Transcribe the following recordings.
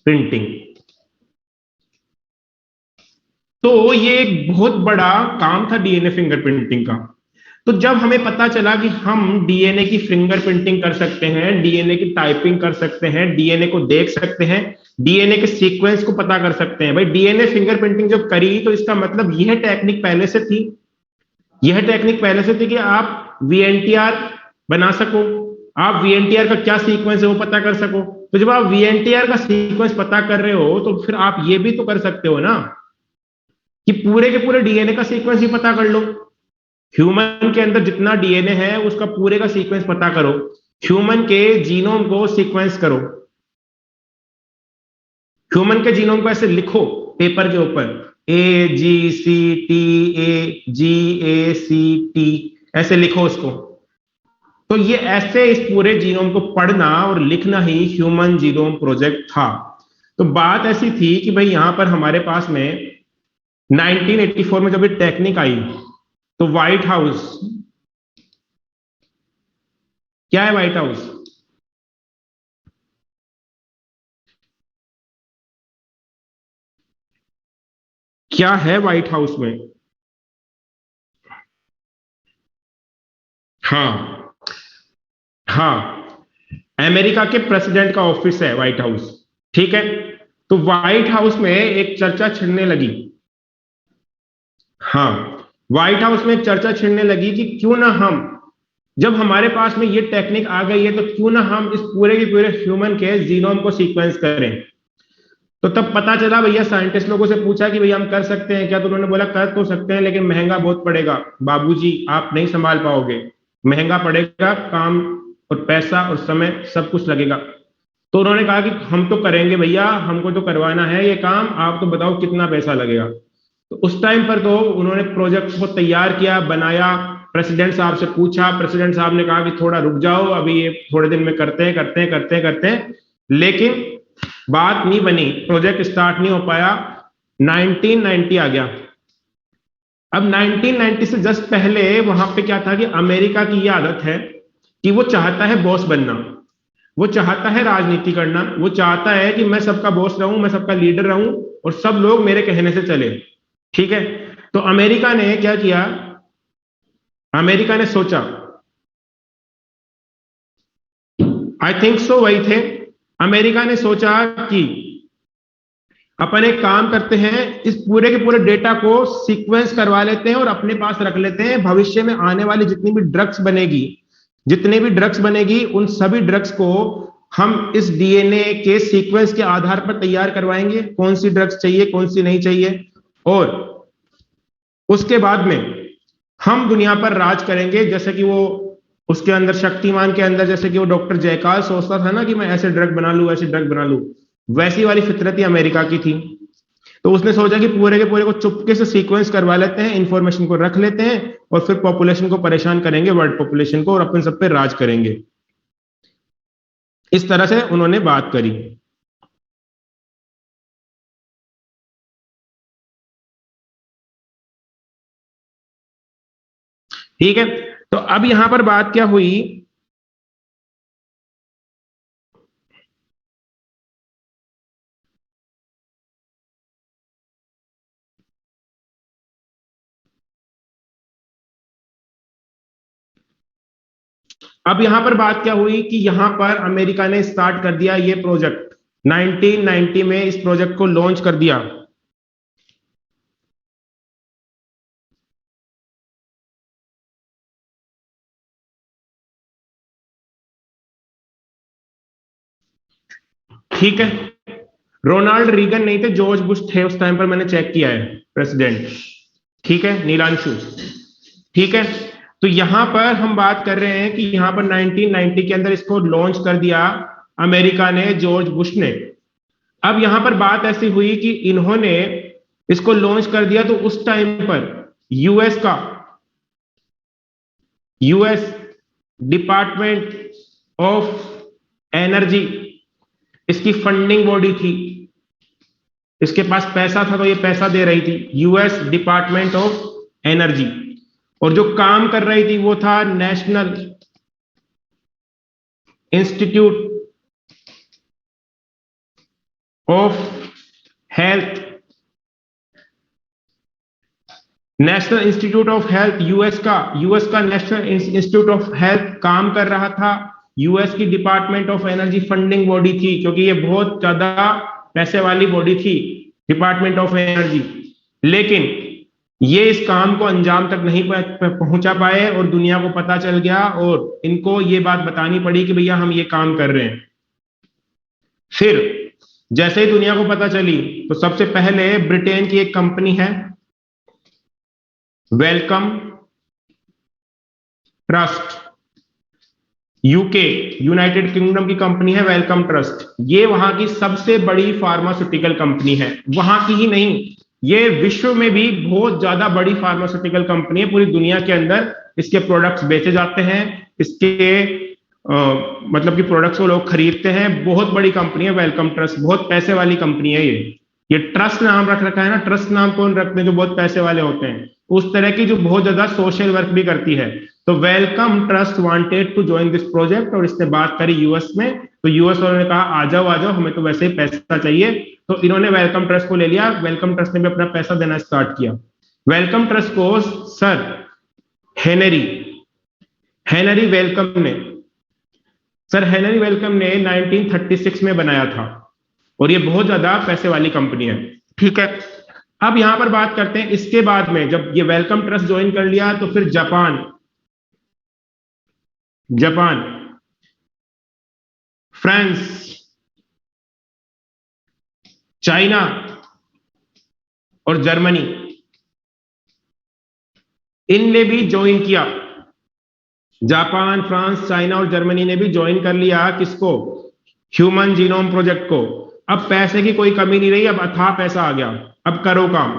Printing. तो ये एक बहुत बड़ा काम था डीएनए फिंगरप्रिंटिंग का। तो जब हमें पता चला कि हम डीएनए की फिंगरप्रिंटिंग कर सकते हैं, डीएनए की टाइपिंग कर सकते हैं, डीएनए को देख सकते हैं, डीएनए के सीक्वेंस को पता कर सकते हैं, भाई डीएनए फिंगरप्रिंटिंग जब करी तो इसका मतलब यह टेक्निक पहले से थी, यह टेक्निक पहले से थी कि आप वीएनटीआर बना सको, आप वीएनटीआर का क्या सीक्वेंस है वो पता कर सको। तो जब आप वीएनटीआर का सीक्वेंस पता कर रहे हो तो फिर आप ये भी तो कर सकते हो ना कि पूरे के पूरे डीएनए का सीक्वेंस ही पता कर लो। ह्यूमन के अंदर जितना डीएनए है उसका पूरे का सीक्वेंस पता करो, ह्यूमन के जीनोम को सीक्वेंस करो, ह्यूमन के जीनोम को ऐसे लिखो पेपर के ऊपर, AGCTAGACT ऐसे लिखो उसको। तो ये ऐसे इस पूरे जीनोम को पढ़ना और लिखना ही ह्यूमन जीनोम प्रोजेक्ट था। तो बात ऐसी थी कि भाई यहां पर हमारे पास में 1984 में जब ये टेक्निक आई तो व्हाइट हाउस, क्या है व्हाइट हाउस? क्या है व्हाइट हाउस में? हाँ, हाँ, अमेरिका के प्रेसिडेंट का ऑफिस है व्हाइट हाउस, ठीक है। तो व्हाइट हाउस में एक चर्चा छिड़ने लगी, हाँ, व्हाइट हाउस में एक चर्चा छिड़ने लगी कि क्यों ना हम, जब हमारे पास में ये टेक्निक आ गई है तो क्यों ना हम इस पूरे के पूरे ह्यूमन के जीनोम को सीक्वेंस करें। तो तब पता चला, भैया साइंटिस्ट लोगों से पूछा कि भैया हम कर सकते हैं क्या, तो उन्होंने बोला कर तो सकते हैं लेकिन महंगा बहुत पड़ेगा बाबूजी, आप नहीं संभाल पाओगे, महंगा पड़ेगा, काम और पैसा और समय सब कुछ लगेगा। तो उन्होंने कहा कि हम तो करेंगे भैया, हमको तो करवाना है ये काम, आप तो बताओ कितना पैसा लगेगा। तो उस टाइम पर तो उन्होंने प्रोजेक्ट को तैयार किया, बनाया, प्रेसिडेंट साहब से पूछा, प्रेसिडेंट साहब ने कहा कि थोड़ा रुक जाओ, अभी ये थोड़े दिन में करते हैं करते हैं करते हैं करते हैं, लेकिन बात नहीं बनी, प्रोजेक्ट स्टार्ट नहीं हो पाया। 1990 आ गया। अब 1990 से जस्ट पहले वहां पे क्या था कि अमेरिका की ये आदत है कि वो चाहता है बॉस बनना, वो चाहता है राजनीति करना, वो चाहता है कि मैं सबका बॉस रहूं, मैं सबका लीडर रहूं और सब लोग मेरे कहने से चले, ठीक है। तो अमेरिका ने क्या किया, अमेरिका ने सोचा, आई थिंक सो वही थे, अमेरिका ने सोचा कि अपन एक काम करते हैं, इस पूरे के पूरे डेटा को सीक्वेंस करवा लेते हैं और अपने पास रख लेते हैं, भविष्य में आने वाली जितनी भी ड्रग्स बनेगी, जितने भी ड्रग्स बनेगी उन सभी ड्रग्स को हम इस डीएनए के सीक्वेंस के आधार पर तैयार करवाएंगे, कौन सी ड्रग्स चाहिए कौन सी नहीं चाहिए, और उसके बाद में हम दुनिया पर राज करेंगे। जैसे कि वो उसके अंदर शक्तिमान के अंदर जैसे कि वो डॉक्टर जयकाल सोचता था ना कि मैं ऐसे ड्रग बना लूं, ऐसे ड्रग बना लूं, वैसी वाली फितरत ही अमेरिका की थी। तो उसने सोचा कि पूरे के पूरे को चुपके से सीक्वेंस करवा लेते हैं, इंफॉर्मेशन को रख लेते हैं और फिर पॉपुलेशन को परेशान करेंगे, वर्ल्ड पॉपुलेशन को, और अपन सब पे राज करेंगे। इस तरह से उन्होंने बात करी। ठीक है, तो अब यहां पर बात क्या हुई, अब यहां पर बात क्या हुई कि यहां पर अमेरिका ने स्टार्ट कर दिया ये प्रोजेक्ट, 1990 में इस प्रोजेक्ट को लॉन्च कर दिया। ठीक है, रोनाल्ड रीगन नहीं थे, जॉर्ज बुश थे उस टाइम पर, मैंने चेक किया है, प्रेसिडेंट, ठीक है, नीलांशु, ठीक है। तो यहां पर हम बात कर रहे हैं कि यहां पर 1990 के अंदर इसको लॉन्च कर दिया अमेरिका ने, जॉर्ज बुश ने। अब यहां पर बात ऐसी हुई कि इन्होंने इसको लॉन्च कर दिया तो उस टाइम पर यूएस का, यूएस डिपार्टमेंट ऑफ एनर्जी इसकी फंडिंग बॉडी थी, इसके पास पैसा था तो ये पैसा दे रही थी, यूएस डिपार्टमेंट ऑफ एनर्जी। और जो काम कर रही थी वो था national institute of health, national institute of health, US का नेशनल इंस्टीट्यूट ऑफ हेल्थ काम कर रहा था। यूएस की department of energy funding body थी, क्योंकि ये बहुत ज्यादा पैसे वाली बॉडी थी, डिपार्टमेंट ऑफ एनर्जी। लेकिन ये इस काम को अंजाम तक नहीं पहुंचा पाए और दुनिया को पता चल गया और इनको ये बात बतानी पड़ी कि भैया हम ये काम कर रहे हैं। फिर जैसे ही दुनिया को पता चली तो सबसे पहले ब्रिटेन की एक कंपनी है Wellcome Trust, UK United kingdom की कंपनी है वेलकम ट्रस्ट। ये वहां की सबसे बड़ी फार्मास्यूटिकल कंपनी है, वहां की ही नहीं, ये विश्व में भी बहुत ज्यादा बड़ी फार्मास्यूटिकल कंपनी है। पूरी दुनिया के अंदर इसके प्रोडक्ट्स बेचे जाते हैं, इसके मतलब कि प्रोडक्ट्स को लोग खरीदते हैं। बहुत बड़ी कंपनी है वेलकम ट्रस्ट, बहुत पैसे वाली कंपनी है ये ट्रस्ट नाम रख रखा है ना। ट्रस्ट नाम कौन रखते हैं? जो बहुत पैसे वाले होते हैं, उस तरह की जो बहुत ज्यादा सोशल वर्क भी करती है। तो Wellcome Trust wanted to join this project, और इसने बात करी यूएस में, तो यूएस वालों ने कहा आ जाओ आ जाओ, हमें तो वैसे ही पैसा चाहिए। तो इन्होंने वेलकम ट्रस्ट को ले लिया, वेलकम ट्रस्ट ने भी अपना पैसा देना स्टार्ट किया। वेलकम ट्रस्ट को सर हेनरी हेनरी वेलकम ने सर हेनरी वेलकम ने 1936 में बनाया था, और ये बहुत ज्यादा पैसे वाली कंपनी है। ठीक है, अब यहां पर बात करते हैं इसके बाद में, जब ये वेलकम ट्रस्ट ज्वाइन कर लिया तो फिर जापान, फ्रांस, चाइना और जर्मनी, इनने भी ज्वाइन किया। जापान, फ्रांस, चाइना और जर्मनी ने भी ज्वाइन कर लिया किसको? ह्यूमन जीनोम प्रोजेक्ट को। अब पैसे की कोई कमी नहीं रही, अब अथाह पैसा आ गया, अब करो काम।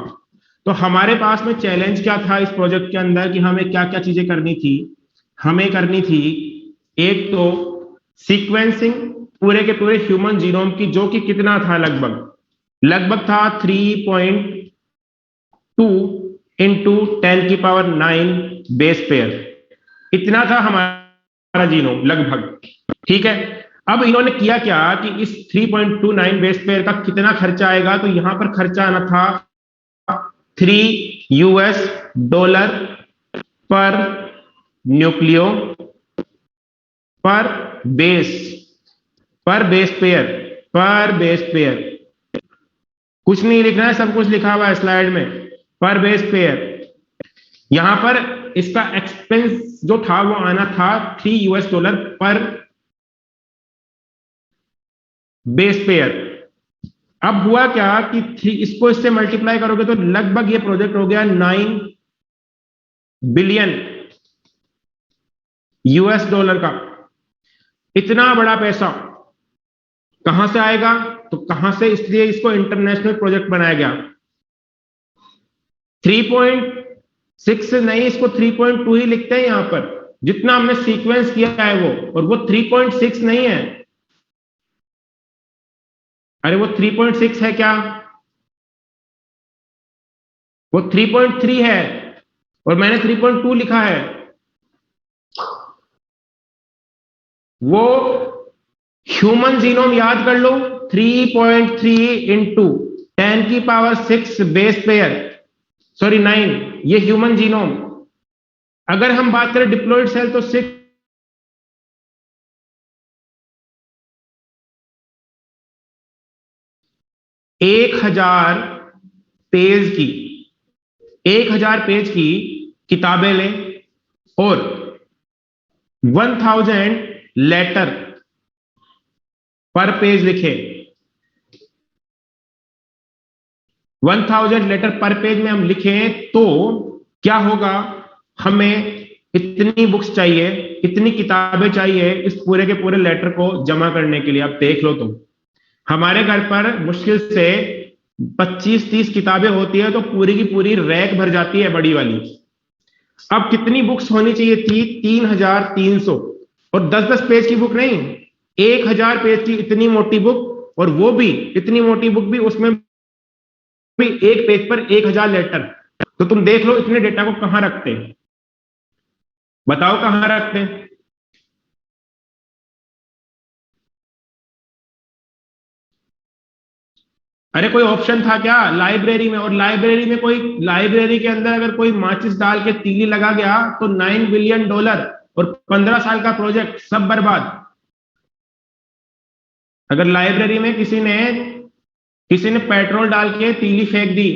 तो हमारे पास में चैलेंज क्या था इस प्रोजेक्ट के अंदर कि हमें क्या क्या चीजें करनी थी? हमें करनी थी एक तो सीक्वेंसिंग पूरे के पूरे ह्यूमन जीनोम की, जो कि कितना था? लगभग था 3.2 इंटू 10⁹ बेस पेयर, इतना था हमारा जीनोम लगभग। ठीक है, अब इन्होंने किया क्या कि इस 3.29 बेस पेयर का कितना खर्चा आएगा? तो यहां पर खर्चा आना था $3 पर न्यूक्लियो पर बेस पेयर। कुछ नहीं लिखना है, सब कुछ लिखा हुआ है स्लाइड में, पर बेस पेयर। यहां पर इसका एक्सपेंस जो था वो आना था $3 पर बेस पेयर। अब हुआ क्या कि इसको इससे मल्टीप्लाई करोगे तो लगभग ये प्रोजेक्ट हो गया 9 बिलियन $। का इतना बड़ा पैसा कहां से आएगा? तो कहां से, इसलिए इसको इंटरनेशनल प्रोजेक्ट बनाया गया। 3.6 नहीं, इसको 3.2 ही लिखते हैं यहां पर, जितना हमने सीक्वेंस किया है वो, और वो 3.6 नहीं है। अरे वो 3.6 है क्या? वो 3.3 है, और मैंने 3.2 लिखा है। वो ह्यूमन जीनोम याद कर लो, 3.3 इंटू 10⁶ बेस पेयर, सॉरी 9, ये ह्यूमन जीनोम। अगर हम बात करें डिप्लॉयड सेल तो 6, 1000 पेज की 1000 पेज की किताबें लें और 1000 लेटर पर पेज लिखे। 1000 लेटर पर पेज में हम लिखें तो क्या होगा? हमें इतनी बुक्स चाहिए, इतनी किताबें चाहिए इस पूरे के पूरे लेटर को जमा करने के लिए। आप देख लो, तुम हमारे घर पर मुश्किल से 25-30 किताबें होती है, तो पूरी की पूरी रैक भर जाती है बड़ी वाली। अब कितनी बुक्स होनी चाहिए थी? 3300, और 10-10 पेज की बुक नहीं, 1000 पेज की इतनी मोटी बुक, और वो भी इतनी मोटी बुक भी, उसमें भी एक पेज पर 1000 लेटर। तो तुम देख लो इतने डेटा को कहां रखते हैं? बताओ कहां रखते हैं? अरे कोई ऑप्शन था क्या लाइब्रेरी में? और लाइब्रेरी में कोई, लाइब्रेरी के अंदर अगर कोई माचिस डाल के तीली लगा गया तो $9 बिलियन और 15 साल का प्रोजेक्ट सब बर्बाद। अगर लाइब्रेरी में किसी ने पेट्रोल डाल के तीली फेंक दी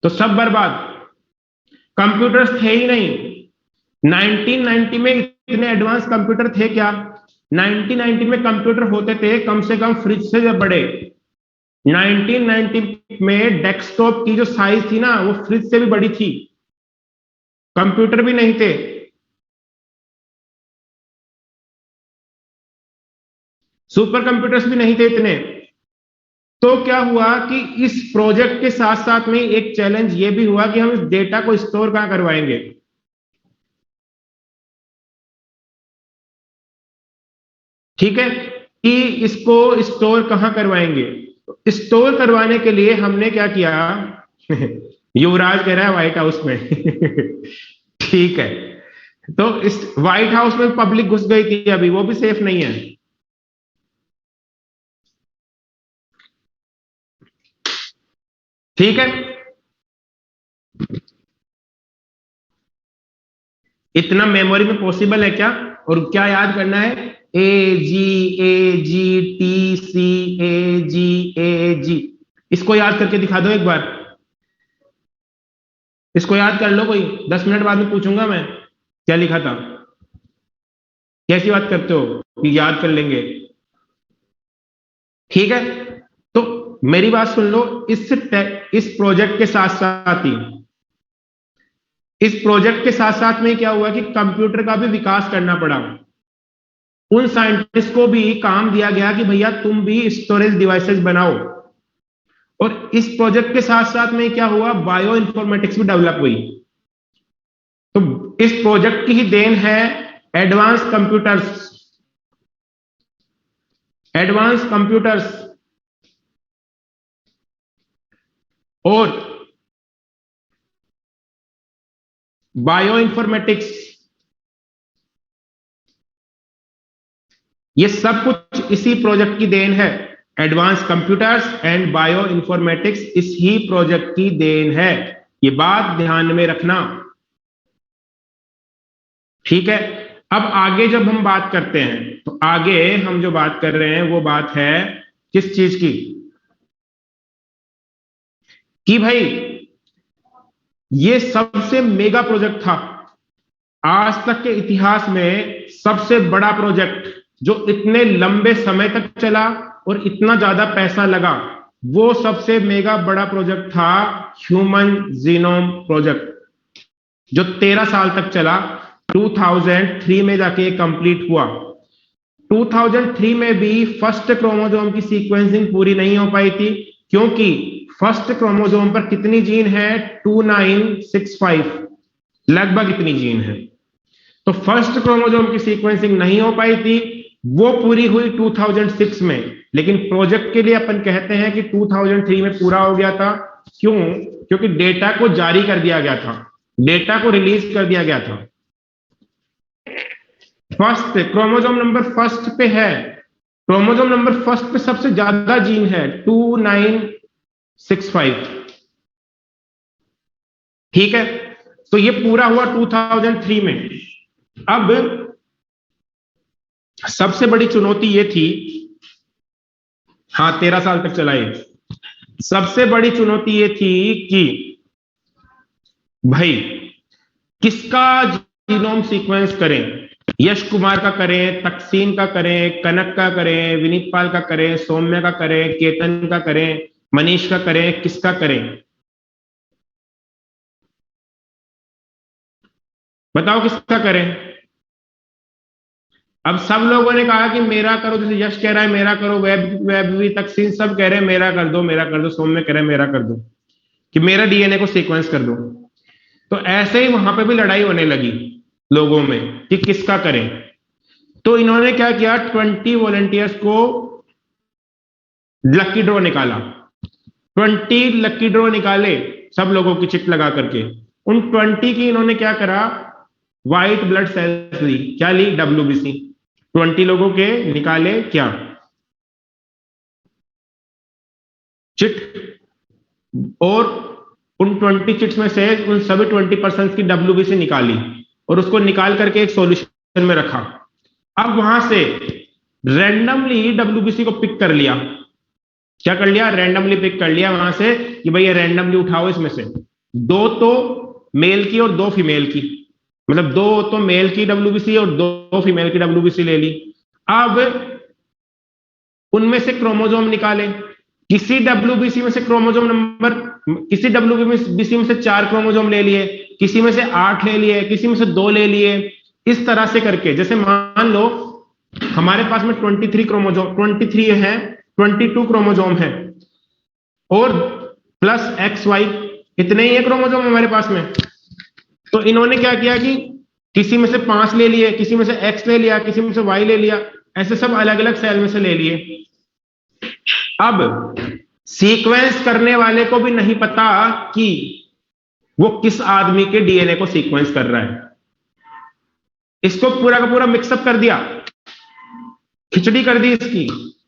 तो सब बर्बाद। कंप्यूटर्स थे ही नहीं। 1990 में इतने एडवांस कंप्यूटर थे क्या? 1990 में कंप्यूटर होते थे कम से कम फ्रिज से जब बड़े। 1990 में डेस्कटॉप की जो साइज थी ना वो फ्रिज से भी बड़ी थी। कंप्यूटर भी नहीं थे। सुपर कंप्यूटर्स भी नहीं थे इतने। तो क्या हुआ कि इस प्रोजेक्ट के साथ साथ में एक चैलेंज ये भी हुआ कि हम इस डेटा को स्टोर कहां करवाएंगे। ठीक है, कि इसको स्टोर कहां करवाएंगे। स्टोर करवाने के लिए हमने क्या किया युवराज कह रहा है व्हाइट हाउस में ठीक है, तो इस व्हाइट हाउस में पब्लिक घुस गई थी अभी, वो भी सेफ नहीं है। ठीक है, इतना मेमोरी में पॉसिबल है क्या? और क्या याद करना है? AGAGTCAGAG। इसको याद करके दिखा दो एक बार। इसको याद कर लो, कोई 10 मिनट बाद में पूछूंगा मैं क्या लिखा था। कैसी बात करते हो कि याद कर लेंगे? ठीक है, तो मेरी बात सुन लो। इस प्रोजेक्ट के साथ साथ ही, इस प्रोजेक्ट के साथ साथ में क्या हुआ कि कंप्यूटर का भी विकास करना पड़ा। उन साइंटिस्ट को भी काम दिया गया कि भैया तुम भी स्टोरेज डिवाइसेस बनाओ। और इस प्रोजेक्ट के साथ साथ में क्या हुआ, बायो इंफॉर्मेटिक्स भी डेवलप हुई। तो इस प्रोजेक्ट की ही देन है एडवांस कंप्यूटर्स। एडवांस कंप्यूटर्स और बायो इंफॉर्मेटिक्स, ये सब कुछ इसी प्रोजेक्ट की देन है। Advance computers and bio informatics इस ही प्रोजेक्ट की देन है। ये बात ध्यान में रखना। ठीक है, अब आगे जब हम बात करते हैं तो आगे हम जो बात कर रहे हैं वो बात है किस चीज की? कि भाई ये सबसे मेगा प्रोजेक्ट था आज तक के इतिहास में। सबसे बड़ा प्रोजेक्ट जो इतने लंबे समय तक चला और इतना ज्यादा पैसा लगा, वो सबसे मेगा बड़ा प्रोजेक्ट था ह्यूमन जीनोम प्रोजेक्ट, जो 13 साल तक चला। 2003 में जाके कंप्लीट हुआ। 2003 में भी फर्स्ट क्रोमोसोम की सीक्वेंसिंग पूरी नहीं हो पाई थी, क्योंकि फर्स्ट क्रोमोसोम पर कितनी जीन है? 2965, लगभग इतनी जीन है। तो फर्स्ट क्रोमोसोम की सीक्वेंसिंग नहीं हो पाई थी, वो पूरी हुई 2006 में। लेकिन प्रोजेक्ट के लिए अपन कहते हैं कि 2003 में पूरा हो गया था। क्यों? क्योंकि डेटा को जारी कर दिया गया था, डेटा को रिलीज कर दिया गया था। फर्स्ट क्रोमोसोम नंबर फर्स्ट पे है, क्रोमोसोम नंबर फर्स्ट पे सबसे ज्यादा जीन है 2965। ठीक है, तो ये पूरा हुआ 2003 में। अब सबसे बड़ी चुनौती ये थी, हाँ 13 साल तक चला ये। सबसे बड़ी चुनौती ये थी कि भाई किसका जीनोम सीक्वेंस करें। यश कुमार का करें, तकसीन का करें, कनक का करें, विनीत पाल का करें, सौम्य का करें, केतन का करें, मनीष का करें, किसका करें? बताओ किसका करें। अब सब लोगों ने कहा कि मेरा करो, जैसे यश कह रहा है मेरा करो, वेब भी, तकसीन सब कह रहे हैं मेरा कर दो, मेरा कर दो, सौम्य कह रहे हैं मेरा कर दो, कि मेरा डीएनए को सीक्वेंस कर दो। तो ऐसे ही वहां पे भी लड़ाई होने लगी लोगों में कि किसका करें। तो इन्होंने क्या किया, 20 वॉलंटियर्स को लकी ड्रॉ निकाला। 20 लकी ड्रॉ निकाले सब लोगों की चिट लगा करके। उन 20 की इन्होंने क्या करा, व्हाइट ब्लड सेल्स ली। क्या ली? WBC। 20 लोगों के निकाले क्या? चिट, और उन 20 चिट्स में से उन सभी 20% की WBC निकाली और उसको निकाल करके एक सॉल्यूशन में रखा। अब वहां से रैंडमली WBC को पिक कर लिया। क्या कर लिया? रैंडमली पिक कर लिया वहां से कि भाई ये रैंडमली उठाओ, इसमें से 2 तो मेल की और 2 फीमेल की, मतलब 2 तो मेल की WBC और 2 फीमेल की WBC ले ली। अब उनमें से क्रोमोसोम निकाले। किसी WBC में से क्रोमोसोम नंबर, किसी WBC में से 4 क्रोमोसोम ले लिए, किसी में से 8 ले लिए, किसी में से 2 ले लिए। इस तरह से करके, जैसे मान लो हमारे पास में 23 क्रोमोसोम, 23 है, 22 क्रोमोसोम है और प्लस XY, इतने ही है क्रोमोसोम हमारे पास में। तो इन्होंने क्या किया कि किसी में से 5 ले लिए, किसी में से X ले लिया, किसी में से Y ले लिया, ऐसे सब अलग अलग सेल में से ले लिए। अब सीक्वेंस करने वाले को भी नहीं पता कि वो किस आदमी के DNA को सीक्वेंस कर रहा है। इसको पूरा का पूरा मिक्सअप कर दिया, खिचड़ी कर दी इसकी।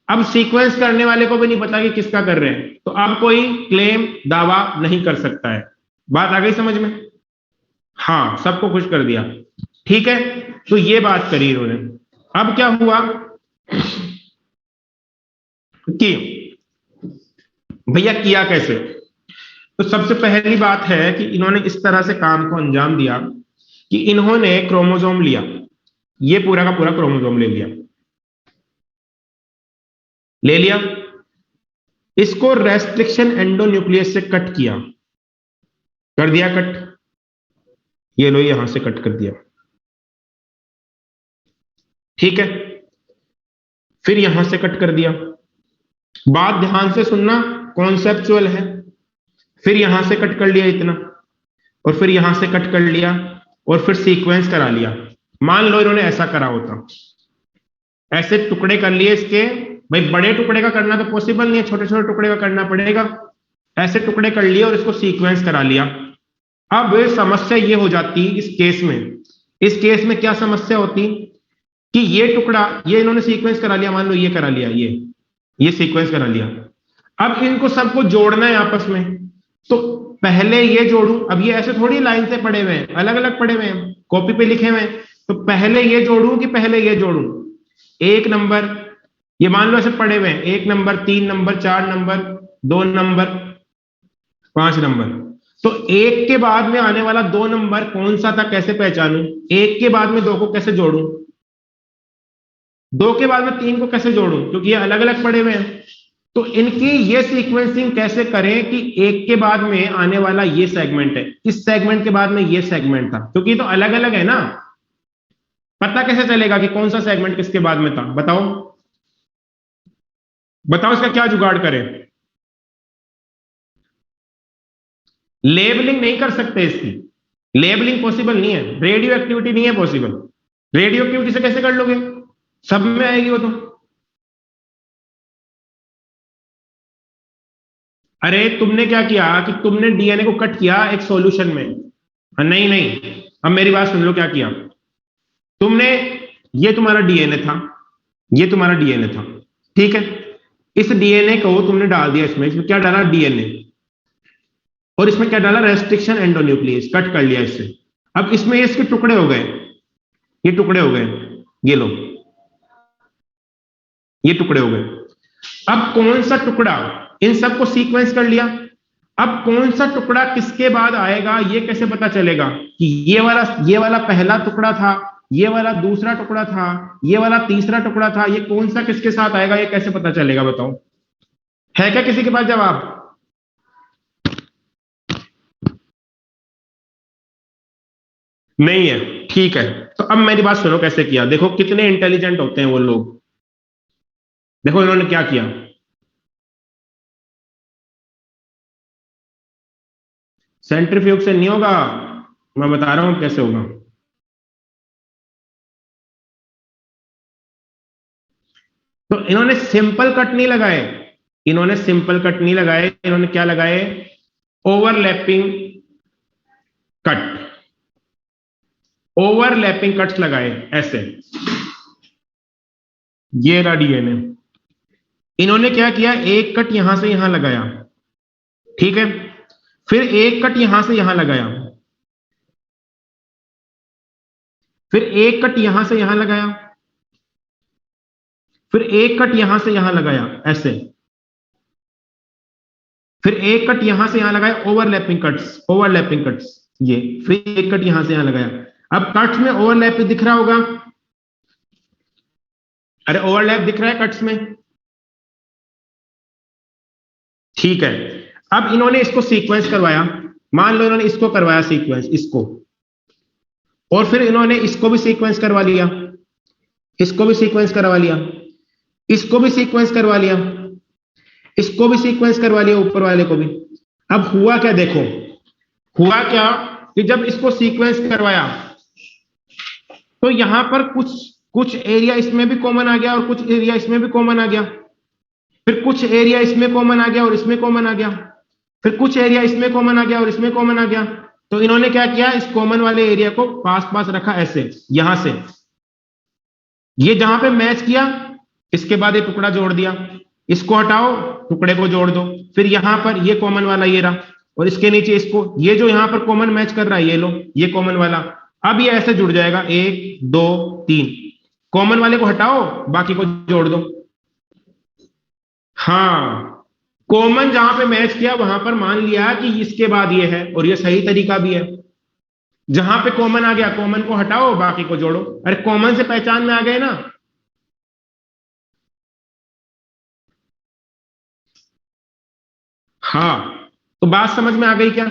अब सीक्वेंस करने वाले को भी नहीं पता कि किसका कर रहे हैं, तो अब कोई क्लेम, दावा नहीं कर सकता है। बात आ गई समझ में? हाँ, सबको खुश कर दिया। ठीक है, तो ये बात करी इन्होंने। अब क्या हुआ कि भैया किया कैसे? तो सबसे पहली बात है कि इन्होंने इस तरह से काम को अंजाम दिया कि इन्होंने क्रोमोसोम लिया, ये पूरा का पूरा क्रोमोसोम ले लिया, इसको रेस्ट्रिक्शन एंडोन्यूक्लियस से कट किया, कर दिया कट, ये लो यहां से कट कर दिया। ठीक है, फिर यहां से कट कर दिया। बात ध्यान से सुनना, कॉन्सेप्चुअल है। फिर यहां से कट कर लिया इतना, और फिर यहां से कट कर लिया, और फिर सीक्वेंस करा लिया। मान लो इन्होंने ऐसा करा होता, ऐसे टुकड़े कर लिए इसके। भाई बड़े टुकड़े का करना तो पॉसिबल नहीं है, छोटे छोटे टुकड़े का करना पड़ेगा। ऐसे टुकड़े कर लिए और इसको सीक्वेंस करा लिया। अब समस्या ये हो जाती इस केस में क्या समस्या होती कि ये टुकड़ा, ये इन्होंने सीक्वेंस करा लिया, मान लो ये करा लिया, ये सीक्वेंस करा लिया। अब इनको सबको जोड़ना है आपस में, तो पहले ये जोड़ू। अब ये ऐसे थोड़ी लाइन से पड़े हुए हैं, अलग अलग पड़े हुए हैं, कॉपी पे लिखे हुए हैं। तो पहले ये जोड़ू कि पहले ये जोड़ू? 1 नंबर, ये मान लो ऐसे पड़े हुए हैं, 1 number, 3 number, 4 number, 2 number, 5 number. तो 1 के बाद में आने वाला 2 नंबर कौन सा था, कैसे पहचानूं? 1 के बाद में 2 को कैसे जोड़ूं? 2 के बाद में 3 को कैसे जोड़ूं? क्योंकि ये अलग अलग पड़े हुए हैं। तो इनकी ये सीक्वेंसिंग कैसे करें कि 1 के बाद में आने वाला ये सेगमेंट है, इस सेगमेंट के बाद में ये सेगमेंट था, क्योंकि तो अलग अलग है ना। पता कैसे चलेगा कि कौन सा सेगमेंट किसके बाद में था? बताओ इसका क्या जुगाड़ करें? लेबलिंग नहीं कर सकते, इसकी लेबलिंग पॉसिबल नहीं है, रेडियो एक्टिविटी नहीं है पॉसिबल। रेडियो एक्टिविटी से कैसे कर लोगे? सब में आएगी वो तो। अरे तुमने क्या किया कि तुमने DNA को कट किया एक सॉल्यूशन में। नहीं, अब मेरी बात सुन लो, क्या किया तुमने? ये तुम्हारा DNA था, ये तुम्हारा DNA था, ठीक है। इस DNA को तुमने डाल दिया इसमें क्या डाला? DNA। और इसमें क्या डाला? रेस्ट्रिक्शन एंडोन्यूक्लियस, कट कर लिया इससे। अब इसमें इसके टुकड़े हो गए, ये टुकड़े हो गए, ये लो, ये टुकड़े हो गए। अब कौन सा टुकड़ा, इन सबको सीक्वेंस कर लिया। अब कौन सा टुकड़ा किसके बाद आएगा ये कैसे पता चलेगा कि ये वाला पहला टुकड़ा था, ये वाला दूसरा टुकड़ा था, ये वाला तीसरा टुकड़ा था, ये कौन सा किसके साथ आएगा ये कैसे पता चलेगा? बताओ, है क्या किसी के पास जवाब? नहीं है, ठीक है। तो अब मेरी बात सुनो, कैसे किया। देखो कितने इंटेलिजेंट होते हैं वो लोग। देखो इन्होंने क्या किया, सेंट्रीफ्यूज से नहीं होगा, मैं बता रहा हूं कैसे होगा। तो इन्होंने सिंपल कट नहीं लगाए, इन्होंने सिंपल कट नहीं लगाए, इन्होंने क्या लगाए? ओवरलैपिंग कट, ओवरलैपिंग कट्स लगाए ऐसे। ये रहा DNA। इन्होंने क्या किया? एक कट यहां से यहां लगाया, ठीक है, फिर एक कट यहां से यहां लगाया, फिर एक कट यहां से यहां लगाया, फिर एक कट यहां से यहां लगाया ऐसे, फिर एक कट यहां से यहां लगाया, ओवरलैपिंग कट्स, ओवरलैपिंग कट्स, ये फिर एक कट यहां से यहां लगाया। अब कट्स में ओवरलैप दिख रहा होगा, अरे ओवरलैप दिख रहा है कट्स में, ठीक है। अब इन्होंने इसको सीक्वेंस करवाया, मान लो इन्होंने इसको करवाया सीक्वेंस, इसको, और फिर इन्होंने इसको भी सीक्वेंस करवा लिया, इसको भी सीक्वेंस करवा लिया, इसको भी सीक्वेंस करवा लिया, इसको भी सीक्वेंस करवा लिया, ऊपर वाले को भी। अब हुआ क्या देखो, हुआ क्या कि जब इसको सीक्वेंस करवाया तो यहां पर कुछ कुछ एरिया इसमें भी कॉमन आ गया और कुछ एरिया इसमें भी कॉमन आ गया, फिर कुछ एरिया इसमें कॉमन आ गया और इसमें कॉमन आ गया, फिर कुछ एरिया इसमें कॉमन आ गया और इसमें कॉमन आ गया। तो इन्होंने क्या किया, इस कॉमन वाले एरिया को पास पास रखा ऐसे, यहां से ये जहां पे मैच किया, इसके बाद ये टुकड़ा जोड़ दिया, इसको हटाओ, टुकड़े को जोड़ दो, फिर यहां पर ये कॉमन वाला ये रहा, और इसके नीचे इसको, ये जो यहां पर कॉमन मैच कर रहा है, ये लो, ये कॉमन वाला, अब ये ऐसे जुड़ जाएगा, 1 2 3, कॉमन वाले को हटाओ, बाकी को जोड़ दो। हाँ, कॉमन जहां पे मैच किया वहां पर मान लिया कि इसके बाद ये है, और ये सही तरीका भी है। जहां पे कॉमन आ गया, कॉमन को हटाओ, बाकी को जोड़ो। अरे कॉमन से पहचान में आ गए ना। हाँ, तो बात समझ में आ गई क्या?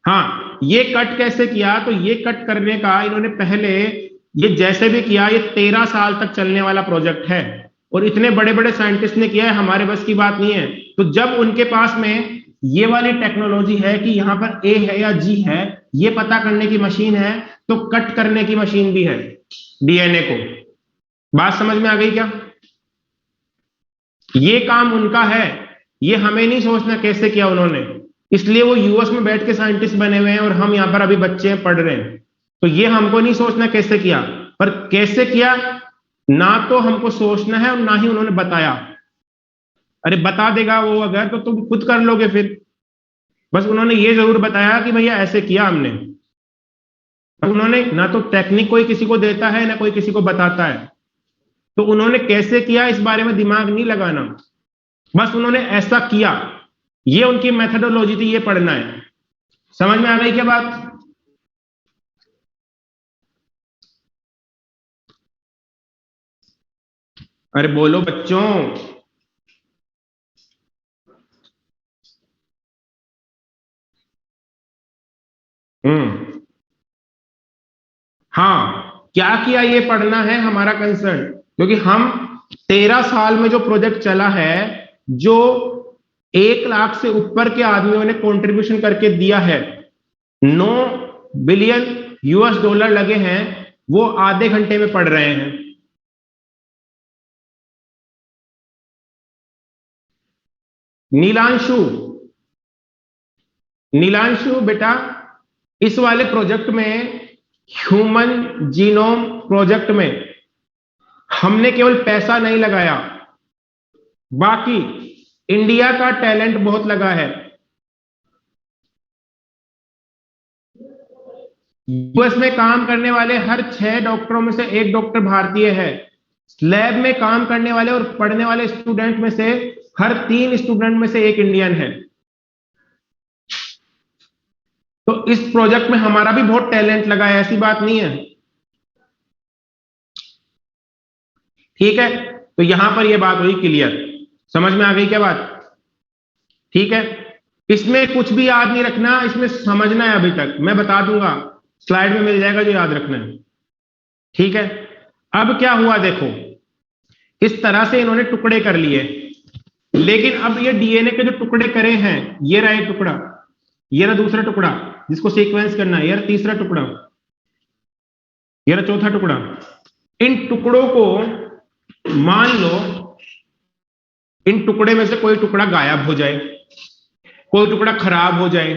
हाँ, ये कट कैसे किया, तो ये कट करने का इन्होंने पहले, ये जैसे भी किया, ये 13 साल तक चलने वाला प्रोजेक्ट है, और इतने बड़े बड़े साइंटिस्ट ने किया है, हमारे बस की बात नहीं है। तो जब उनके पास में ये वाली टेक्नोलॉजी है कि यहाँ पर ए है या जी है, ये पता करने की मशीन है, तो कट करने की मशीन भी है डीएनए को। बात समझ में आ गई क्या? ये काम उनका है, ये हमें नहीं सोचना कैसे किया उन्होंने, इसलिए वो यूएस में बैठ के साइंटिस्ट बने हुए हैं और हम यहाँ पर अभी बच्चे हैं, पढ़ रहे हैं। तो ये हमको नहीं सोचना कैसे किया, पर कैसे किया ना तो हमको सोचना है और ना ही उन्होंने बताया। अरे बता देगा वो अगर, तो तुम खुद कर लोगे फिर। बस उन्होंने ये जरूर बताया कि भैया ऐसे किया हमने। उन्होंने ना तो टेक्निक कोई किसी को देता है ना कोई किसी को बताता है, तो उन्होंने कैसे किया इस बारे में दिमाग नहीं लगाना, बस उन्होंने ऐसा किया, ये उनकी मेथडोलॉजी थी, ये पढ़ना है। समझ में आ गई क्या बात? अरे बोलो बच्चों। हम्म, हाँ, क्या किया ये पढ़ना है हमारा कंसर्न, क्योंकि हम 13 साल में जो प्रोजेक्ट चला है, जो 1 लाख से ऊपर के आदमियों ने कंट्रीब्यूशन करके दिया है, 9 बिलियन यूएस डॉलर लगे हैं, वो आधे घंटे में पढ़ रहे हैं। नीलांशु, नीलांशु बेटा, इस वाले प्रोजेक्ट में, ह्यूमन जीनोम प्रोजेक्ट में, हमने केवल पैसा नहीं लगाया, बाकी इंडिया का टैलेंट बहुत लगा है। यूएस में काम करने वाले हर 6 डॉक्टरों में से एक डॉक्टर भारतीय है। लैब में काम करने वाले और पढ़ने वाले स्टूडेंट में से हर 3 स्टूडेंट में से एक इंडियन है। तो इस प्रोजेक्ट में हमारा भी बहुत टैलेंट लगा है, ऐसी बात नहीं है। ठीक है, तो यहां पर यह बात हुई क्लियर। समझ में आ गई क्या बात? ठीक है, इसमें कुछ भी याद नहीं रखना, इसमें समझना है। अभी तक मैं बता दूंगा, स्लाइड में मिल जाएगा जो याद रखना है। ठीक है, अब क्या हुआ देखो, इस तरह से इन्होंने टुकड़े कर लिए, लेकिन अब ये डीएनए के जो टुकड़े करे हैं, ये रहा एक टुकड़ा, ये रहा दूसरा टुकड़ा जिसको सीक्वेंस करना है, ये रहा तीसरा टुकड़ा, ये रहा चौथा टुकड़ा। इन टुकड़ों को मान लो, इन टुकड़े में से कोई टुकड़ा गायब हो जाए, कोई टुकड़ा खराब हो जाए,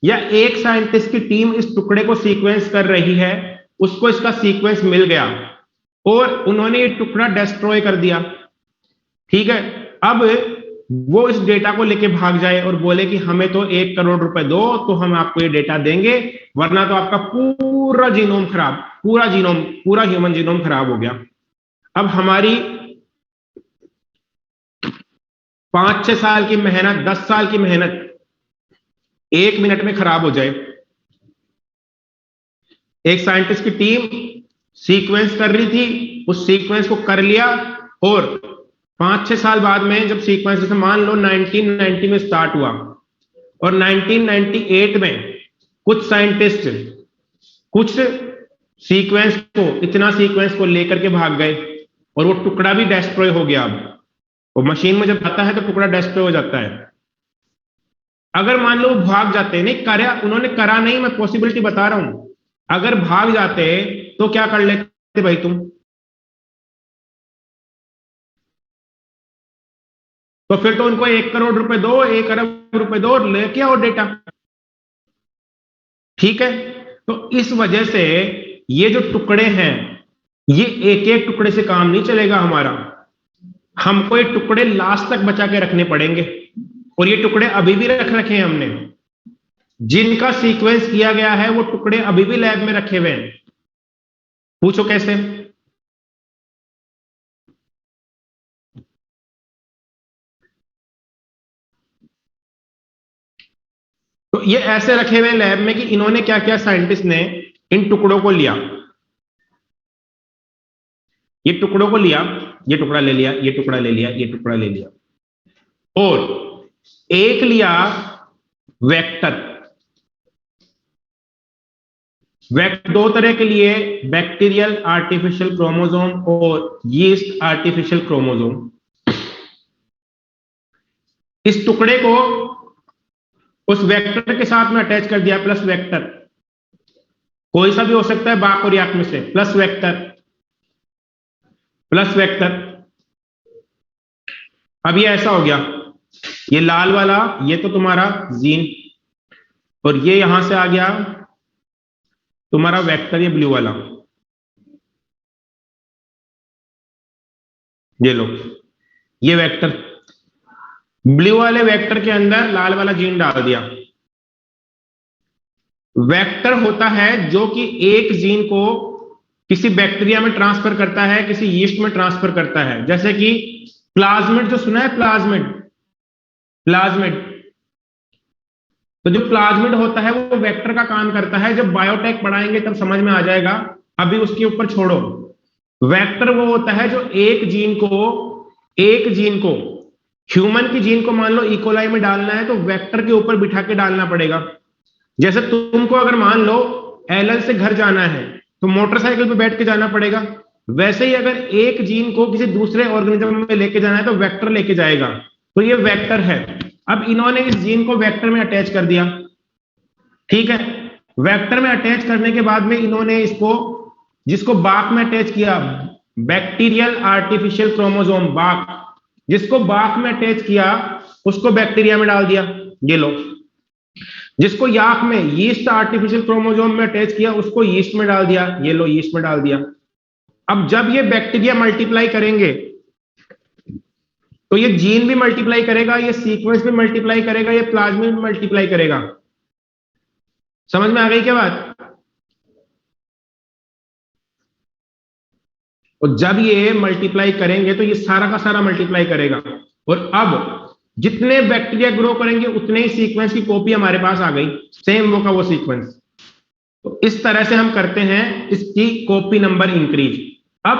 या एक साइंटिस्ट की टीम इस टुकड़े को सीक्वेंस कर रही है, उसको इसका सीक्वेंस मिल गया और उन्होंने ये टुकड़ा डिस्ट्रॉय कर दिया, ठीक है, अब वो इस डेटा को लेके भाग जाए और बोले कि हमें तो 1 करोड़ रुपए दो तो हम आपको ये डेटा देंगे, वरना तो आपका पूरा जीनोम खराब, पूरा ह्यूमन जीनोम खराब हो गया। अब हमारी 5-6 साल की मेहनत, 10 साल की मेहनत 1 मिनट में खराब हो जाए। एक साइंटिस्ट की टीम सीक्वेंस कर रही थी, उस सीक्वेंस को कर लिया, और 5-6 साल बाद में जब सीक्वेंस, जैसे मान लो 1990 में स्टार्ट हुआ और 1998 में कुछ साइंटिस्ट कुछ सीक्वेंस को, इतना सीक्वेंस को लेकर के भाग गए और वो टुकड़ा भी डिस्ट्रॉय हो गया। अब वो मशीन में जब आता है तो टुकड़ा डिस्ट्रॉय हो जाता है। अगर मान लो वो भाग जाते, नहीं करा उन्होंने, करा नहीं, मैं पॉसिबिलिटी बता रहा हूं, अगर भाग जाते तो क्या कर लेते भाई तुम? तो फिर तो उनको 1 करोड़ रुपए दो, 1 अरब रुपए दो, लेके आओ डेटा। ठीक है, तो इस वजह से ये जो टुकड़े हैं, ये एक एक टुकड़े से काम नहीं चलेगा हमारा, हमको ये टुकड़े लास्ट तक बचा के रखने पड़ेंगे। और ये टुकड़े अभी भी रख रखे हैं हमने, जिनका सीक्वेंस किया गया है वो टुकड़े अभी भी लैब में रखे हुए हैं। पूछो कैसे? तो ये ऐसे रखे हुए हैं लैब में कि इन्होंने क्या किया, साइंटिस्ट ने इन टुकड़ों को लिया, ये टुकड़ों को लिया, ये टुकड़ा ले लिया, ये टुकड़ा ले लिया, ये टुकड़ा ले लिया, और एक लिया वेक्टर। वेक्टर दो तरह के लिए, बैक्टीरियल आर्टिफिशियल क्रोमोसोम और यीस्ट आर्टिफिशियल क्रोमोसोम। इस टुकड़े को उस वेक्टर के साथ में अटैच कर दिया, प्लस वेक्टर, कोई सा भी हो सकता है बाक और याक में से, प्लस वेक्टर, प्लस वेक्टर। अब ये ऐसा हो गया, ये लाल वाला ये तो तुम्हारा जीन, और ये यहां से आ गया तुम्हारा वेक्टर, ये ब्लू वाला, ये लो, ये वेक्टर, ब्लू वाले वेक्टर के अंदर लाल वाला जीन डाल दिया। वेक्टर होता है जो कि एक जीन को किसी बैक्टीरिया में ट्रांसफर करता है, किसी यीस्ट में ट्रांसफर करता है। जैसे कि प्लाज्मिड, जो सुना है प्लाज्मिड, प्लाज्मिड, तो जो प्लाज्मिड होता है वो वेक्टर का काम करता है। जब बायोटेक पढ़ाएंगे तब समझ में आ जाएगा, अभी उसके ऊपर छोड़ो। वेक्टर वो होता है जो एक जीन को ह्यूमन की जीन को मान लो इकोलाई में डालना है तो वेक्टर के ऊपर बिठा के डालना पड़ेगा। जैसे तुमको अगर मान लो एलन से घर जाना है तो मोटरसाइकिल पे बैठ के जाना पड़ेगा, वैसे ही अगर एक जीन को किसी दूसरे ऑर्गेनिज्म में लेके जाना है तो वेक्टर लेके जाएगा, तो ये वेक्टर है। अब इन्होंने इस जीन को वेक्टर में अटैच कर दिया, ठीक है। वेक्टर में अटैच करने के बाद में इन्होंने इसको, जिसको बाक में अटैच किया, बैक्टीरियल आर्टिफिशियल क्रोमोसोम बाक, जिसको बाक में अटैच किया उसको बैक्टीरिया में डाल दिया, ये लो। जिसको याक में, यीस्ट आर्टिफिशियल क्रोमोसोम में अटैच किया उसको यीस्ट में डाल दिया, ये लो, यीस्ट में डाल दिया। अब जब ये बैक्टीरिया मल्टीप्लाई करेंगे तो ये जीन भी मल्टीप्लाई करेगा, ये सीक्वेंस भी मल्टीप्लाई करेगा, ये प्लाज्मिड भी मल्टीप्लाई करेगा। समझ में आ गई क्या बात? और जब ये मल्टीप्लाई करेंगे तो ये सारा का सारा मल्टीप्लाई करेगा, और अब जितने बैक्टीरिया ग्रो करेंगे उतने ही सीक्वेंस की कॉपी हमारे पास आ गई, सेम वो का वो सीक्वेंस। तो इस तरह से हम करते हैं इसकी कॉपी नंबर इंक्रीज। अब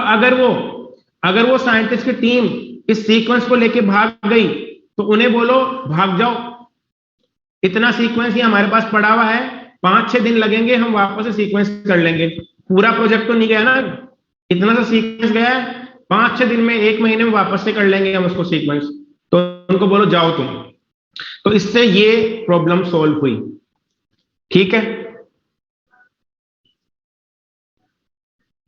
अगर वो साइंटिस्ट की टीम इस सीक्वेंस को लेके भाग गई तो उन्हें बोलो भाग जाओ, इतना सीक्वेंस ही हमारे पास पड़ा हुआ है, 5-6 दिन लगेंगे, हम वापस से सीक्वेंस कर लेंगे। पूरा प्रोजेक्ट तो नहीं गया ना, इतना सा सीक्वेंस गया है, 5-6 दिन में, 1 महीने में वापस से कर लेंगे हम उसको सीक्वेंस। तो उनको बोलो जाओ तुम। तो इससे ये प्रॉब्लम सॉल्व हुई, ठीक है।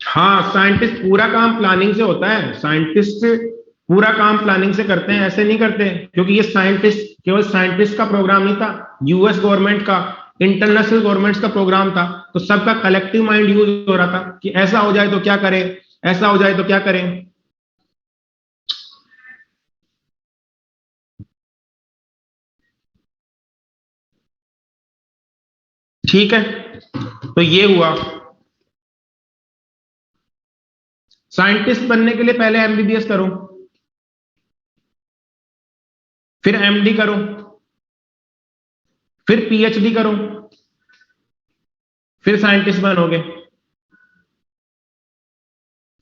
हाँ, साइंटिस्ट पूरा काम प्लानिंग से होता है, साइंटिस्ट पूरा काम प्लानिंग से करते हैं, ऐसे नहीं करते, क्योंकि ये साइंटिस्ट केवल साइंटिस्ट का प्रोग्राम नहीं था, यूएस गवर्नमेंट का, इंटरनेशनल गवर्नमेंट्स का प्रोग्राम था। तो सबका कलेक्टिव माइंड यूज हो रहा था कि ऐसा हो जाए तो क्या करें, ऐसा हो जाए तो क्या करें। ठीक है, तो ये हुआ। साइंटिस्ट बनने के लिए पहले एमबीबीएस करो, फिर एमडी करो, फिर पीएचडी करो, फिर साइंटिस्ट बनोगे।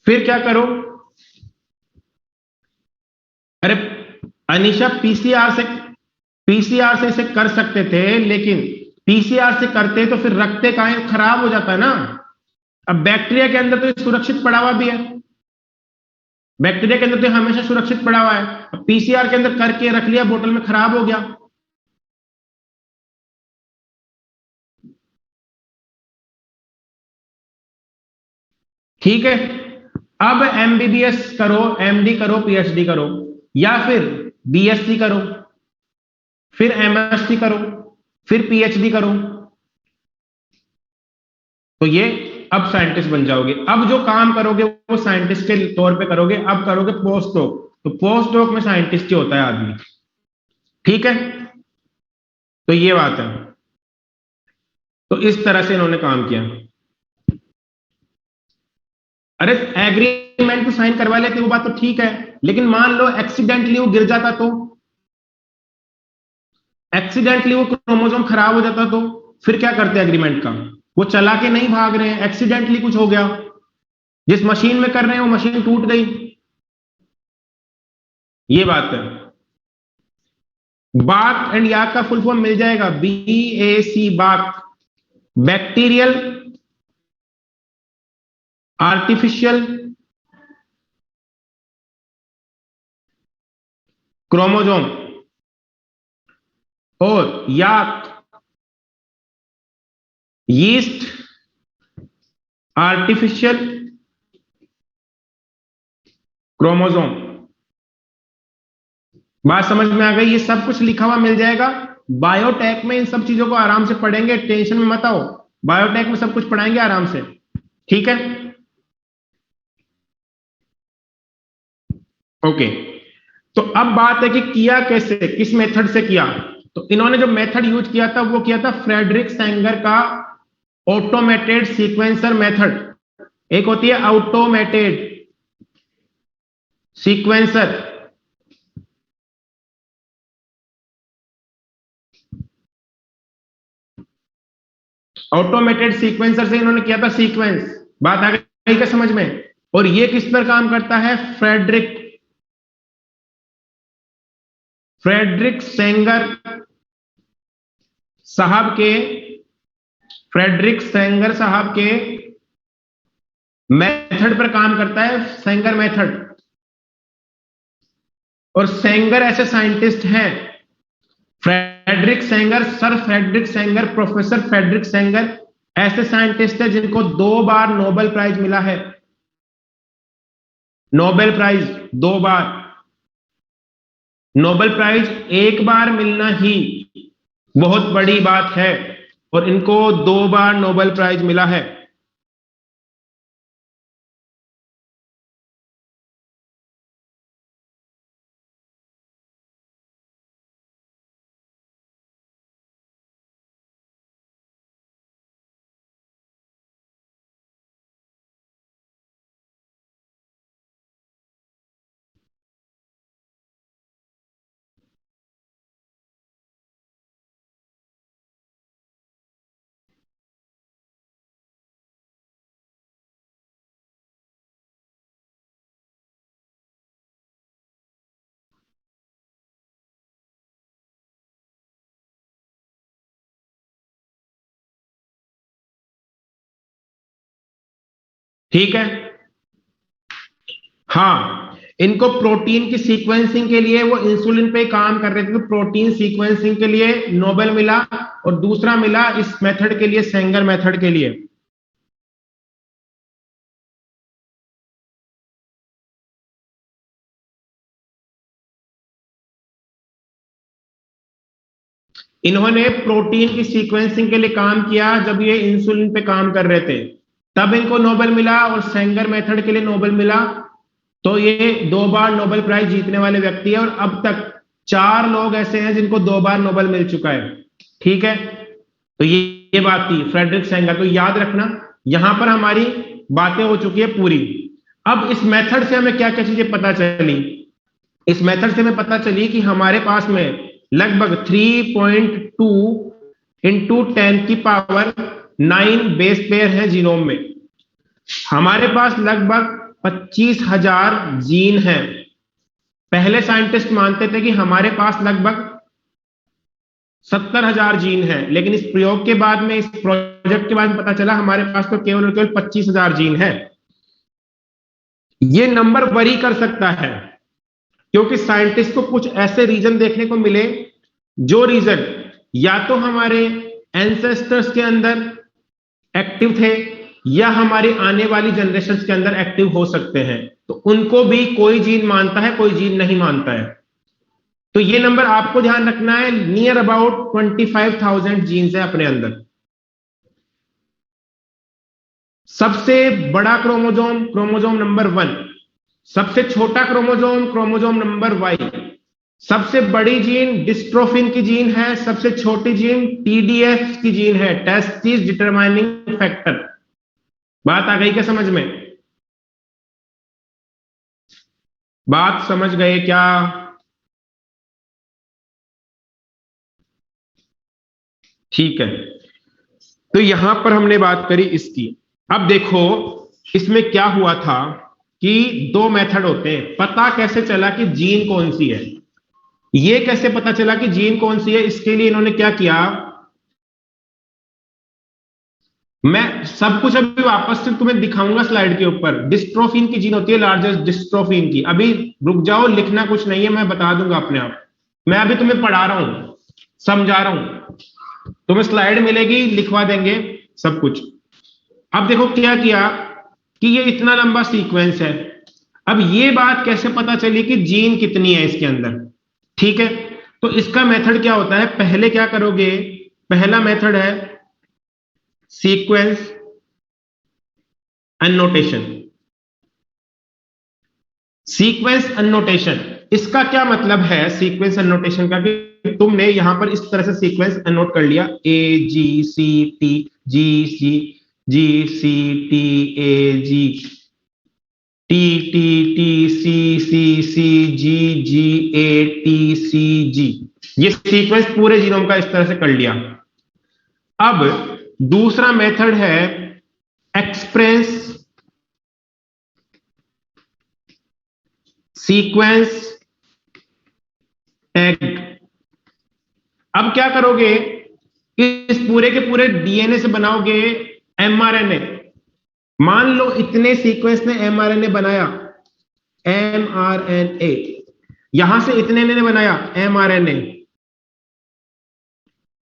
फिर क्या करो? अरे अनीशा, पीसीआर से इसे कर सकते थे, लेकिन पीसीआर से करते तो फिर रखते काहे, खराब हो जाता है ना। अब बैक्टीरिया के अंदर तो ये सुरक्षित पड़ा हुआ भी है, बैक्टीरिया के अंदर तो हमेशा सुरक्षित पड़ा हुआ है। अब पीसीआर के अंदर करके रख लिया बोतल में, खराब हो गया। ठीक है, अब एमबीबीएस करो, एमडी करो, पीएचडी करो, या फिर बीएससी करो, फिर एमएससी करो, फिर पीएचडी करो, तो ये अब साइंटिस्ट बन जाओगे। अब जो काम करोगे वो साइंटिस्ट के तौर पे करोगे। अब करोगे पोस्ट डॉक, तो पोस्ट डॉक में साइंटिस्ट ही होता है आदमी। ठीक है, तो ये बात है। तो इस तरह से इन्होंने काम किया। अरे एग्रीमेंट तो साइन करवा लेते, वो बात तो ठीक है, लेकिन मान लो एक्सीडेंटली वो गिर जाता, तो एक्सीडेंटली वो क्रोमोसोम खराब हो जाता, तो फिर क्या करते एग्रीमेंट का? वो चला के नहीं भाग रहे हैं, एक्सीडेंटली कुछ हो गया, जिस मशीन में कर रहे हैं वो मशीन टूट गई, ये बात है। बाक एंड याक का फुल फॉर्म मिल जाएगा, BAC, बाक, बैक्टीरियल आर्टिफिशियल क्रोमोसोम, और याक यीस्ट आर्टिफिशियल क्रोमोसोम। बात समझ में आ गई? ये सब कुछ लिखा हुआ मिल जाएगा बायोटेक में, इन सब चीजों को आराम से पढ़ेंगे, टेंशन में मत आओ, बायोटेक में सब कुछ पढ़ाएंगे आराम से। ठीक है, ओके। तो अब बात है कि किया कैसे, किस मेथड से किया। तो इन्होंने जो मेथड यूज किया था वो किया था फ्रेडरिक सेंगर का ऑटोमेटेड सीक्वेंसर मेथड। एक होती है ऑटोमेटेड सीक्वेंसर, ऑटोमेटेड सीक्वेंसर से इन्होंने किया था सीक्वेंस। बात आ गई क्या समझ में? और ये किस पर काम करता है? फ्रेडरिक सेंगर साहब के, फ्रेडरिक सेंगर साहब के मेथड पर काम करता है, सेंगर मेथड। और सेंगर ऐसे साइंटिस्ट हैं, Frederick Sanger, sir Frederick Sanger, professor Frederick Sanger, ऐसे साइंटिस्ट है जिनको 2 बार नोबेल प्राइज मिला है। नोबेल प्राइज 2 बार। नोबेल प्राइज एक बार मिलना ही बहुत बड़ी बात है, और इनको 2 बार नोबेल प्राइज मिला है। ठीक है, हाँ, इनको प्रोटीन की सीक्वेंसिंग के लिए, वो इंसुलिन पे काम कर रहे थे, तो प्रोटीन सीक्वेंसिंग के लिए नोबेल मिला, और दूसरा मिला इस मेथड के लिए, सेंगर मेथड के लिए। इन्होंने प्रोटीन की सीक्वेंसिंग के लिए काम किया जब ये इंसुलिन पे काम कर रहे थे, तब इनको नोबेल मिला, और सेंगर मेथड के लिए नोबेल मिला। तो ये 2 बार नोबेल प्राइज जीतने वाले व्यक्ति है, और अब तक 4 लोग ऐसे हैं जिनको 2 बार नोबेल मिल चुका है। ठीक है, तो ये ये बात थी फ्रेडरिक सेंगर। तो याद रखना यहां पर हमारी बातें हो चुकी है पूरी। अब इस मेथड से हमें क्या क्या चीजें पता चली? इस मेथड से हमें पता चली कि हमारे पास में लगभग 3.2 इंटू 10 की पावर 9 बेस पेयर है जीनोम में। हमारे पास लगभग 25,000 जीन हैं। पहले साइंटिस्ट मानते थे कि हमारे पास लगभग 70,000 जीन है, लेकिन इस प्रयोग के बाद में, इस प्रोजेक्ट के बाद में पता चला हमारे पास तो केवल और केवल 25,000 जीन है। ये नंबर वरी कर सकता है क्योंकि साइंटिस्ट को कुछ ऐसे रीजन देखने को मिले जो रीजन या तो हमारे एंसेस्टर्स के अंदर एक्टिव थे या हमारी आने वाली जनरेशंस के अंदर एक्टिव हो सकते हैं। तो उनको भी कोई जीन मानता है, कोई जीन नहीं मानता है। तो ये नंबर आपको ध्यान रखना है, नियर अबाउट 25,000 जीन्स है अपने अंदर। सबसे बड़ा क्रोमोजोम क्रोमोजोम नंबर 1, सबसे छोटा क्रोमोजोम क्रोमोजोम नंबर Y, सबसे बड़ी जीन डिस्ट्रोफिन की जीन है, सबसे छोटी जीन TDF की जीन है, टेस्टिस डिटरमाइनिंग फैक्टर। बात आ गई क्या समझ में? बात समझ गए क्या? ठीक है, तो यहां पर हमने बात करी इसकी। अब देखो इसमें क्या हुआ था कि दो मेथड होते हैं। पता कैसे चला कि जीन कौन सी है? ये कैसे पता चला कि जीन कौन सी है? इसके लिए इन्होंने क्या किया, मैं सब कुछ अभी वापस से तुम्हें दिखाऊंगा स्लाइड के ऊपर। डिस्ट्रोफिन की जीन होती है लार्जेस्ट डिस्ट्रोफिन की। अभी रुक जाओ, लिखना कुछ नहीं है, मैं बता दूंगा अपने आप। मैं अभी तुम्हें पढ़ा रहा हूं, समझा रहा हूं। तुम्हें स्लाइड मिलेगी, लिखवा देंगे सब कुछ। अब देखो क्या किया कि ये इतना लंबा सीक्वेंस है। अब ये बात कैसे पता चली कि जीन कितनी है इसके अंदर? ठीक है, तो इसका मेथड क्या होता है? पहले क्या करोगे, पहला मेथड है सीक्वेंस एनोटेशन। सीक्वेंस एनोटेशन, इसका क्या मतलब है सीक्वेंस एनोटेशन का? कि तुमने यहां पर इस तरह से सीक्वेंस एनोट कर लिया, AGCT GCTAG TTTCCCGGATCG। ये सीक्वेंस पूरे जीनोम का इस तरह से कर लिया। अब दूसरा मेथड है एक्सप्रेस सीक्वेंस टैग। अब क्या करोगे, इस पूरे के पूरे DNA से बनाओगे mRNA। मान लो इतने सीक्वेंस ने mRNA बनाया, mRNA, यहां से इतने ने बनाया mRNA।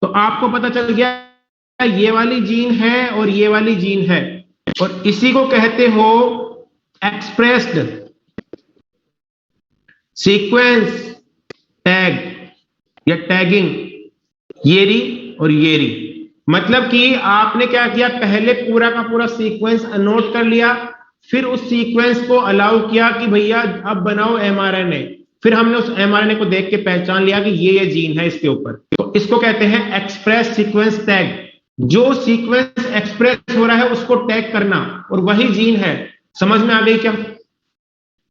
तो आपको पता चल गया ये वाली जीन है और ये वाली जीन है, और इसी को कहते हो एक्सप्रेस्ड सीक्वेंस टैग या टैगिंग। येरी और येरी, मतलब कि आपने क्या किया, पहले पूरा का पूरा सीक्वेंस नोट कर लिया, फिर उस सीक्वेंस को अलाउ किया कि भैया अब बनाओ mRNA। फिर हमने उस mRNA को देख के पहचान लिया कि ये जीन है इसके ऊपर। तो इसको कहते हैं एक्सप्रेस सीक्वेंस टैग। जो सीक्वेंस एक्सप्रेस हो रहा है उसको टैग करना, और वही जीन है। समझ में आ गई क्या?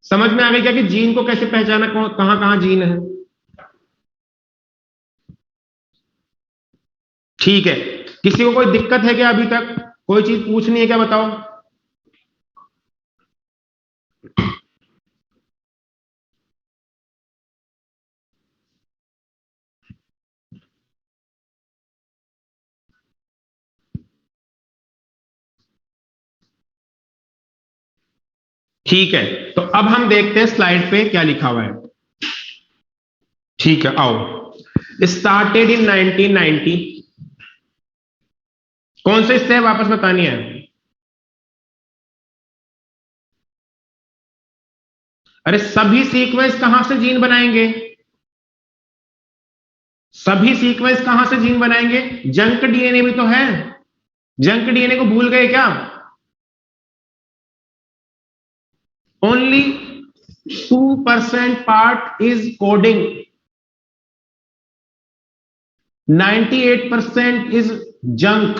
समझ में आ गई क्या कि जीन को कैसे पहचाना, कहां कहां जीन है? ठीक है, किसी को कोई दिक्कत है क्या? अभी तक कोई चीज पूछनी है क्या? बताओ। ठीक है, तो अब हम देखते हैं स्लाइड पे क्या लिखा हुआ है। ठीक है, आओ। Started in 1990। कौन से स्टेप वापस बतानी है? अरे सभी सीक्वेंस कहां से जीन बनाएंगे? सभी सीक्वेंस कहां से जीन बनाएंगे? जंक DNA भी तो है। जंक DNA को भूल गए क्या? Only 2% part is coding, 98% is junk.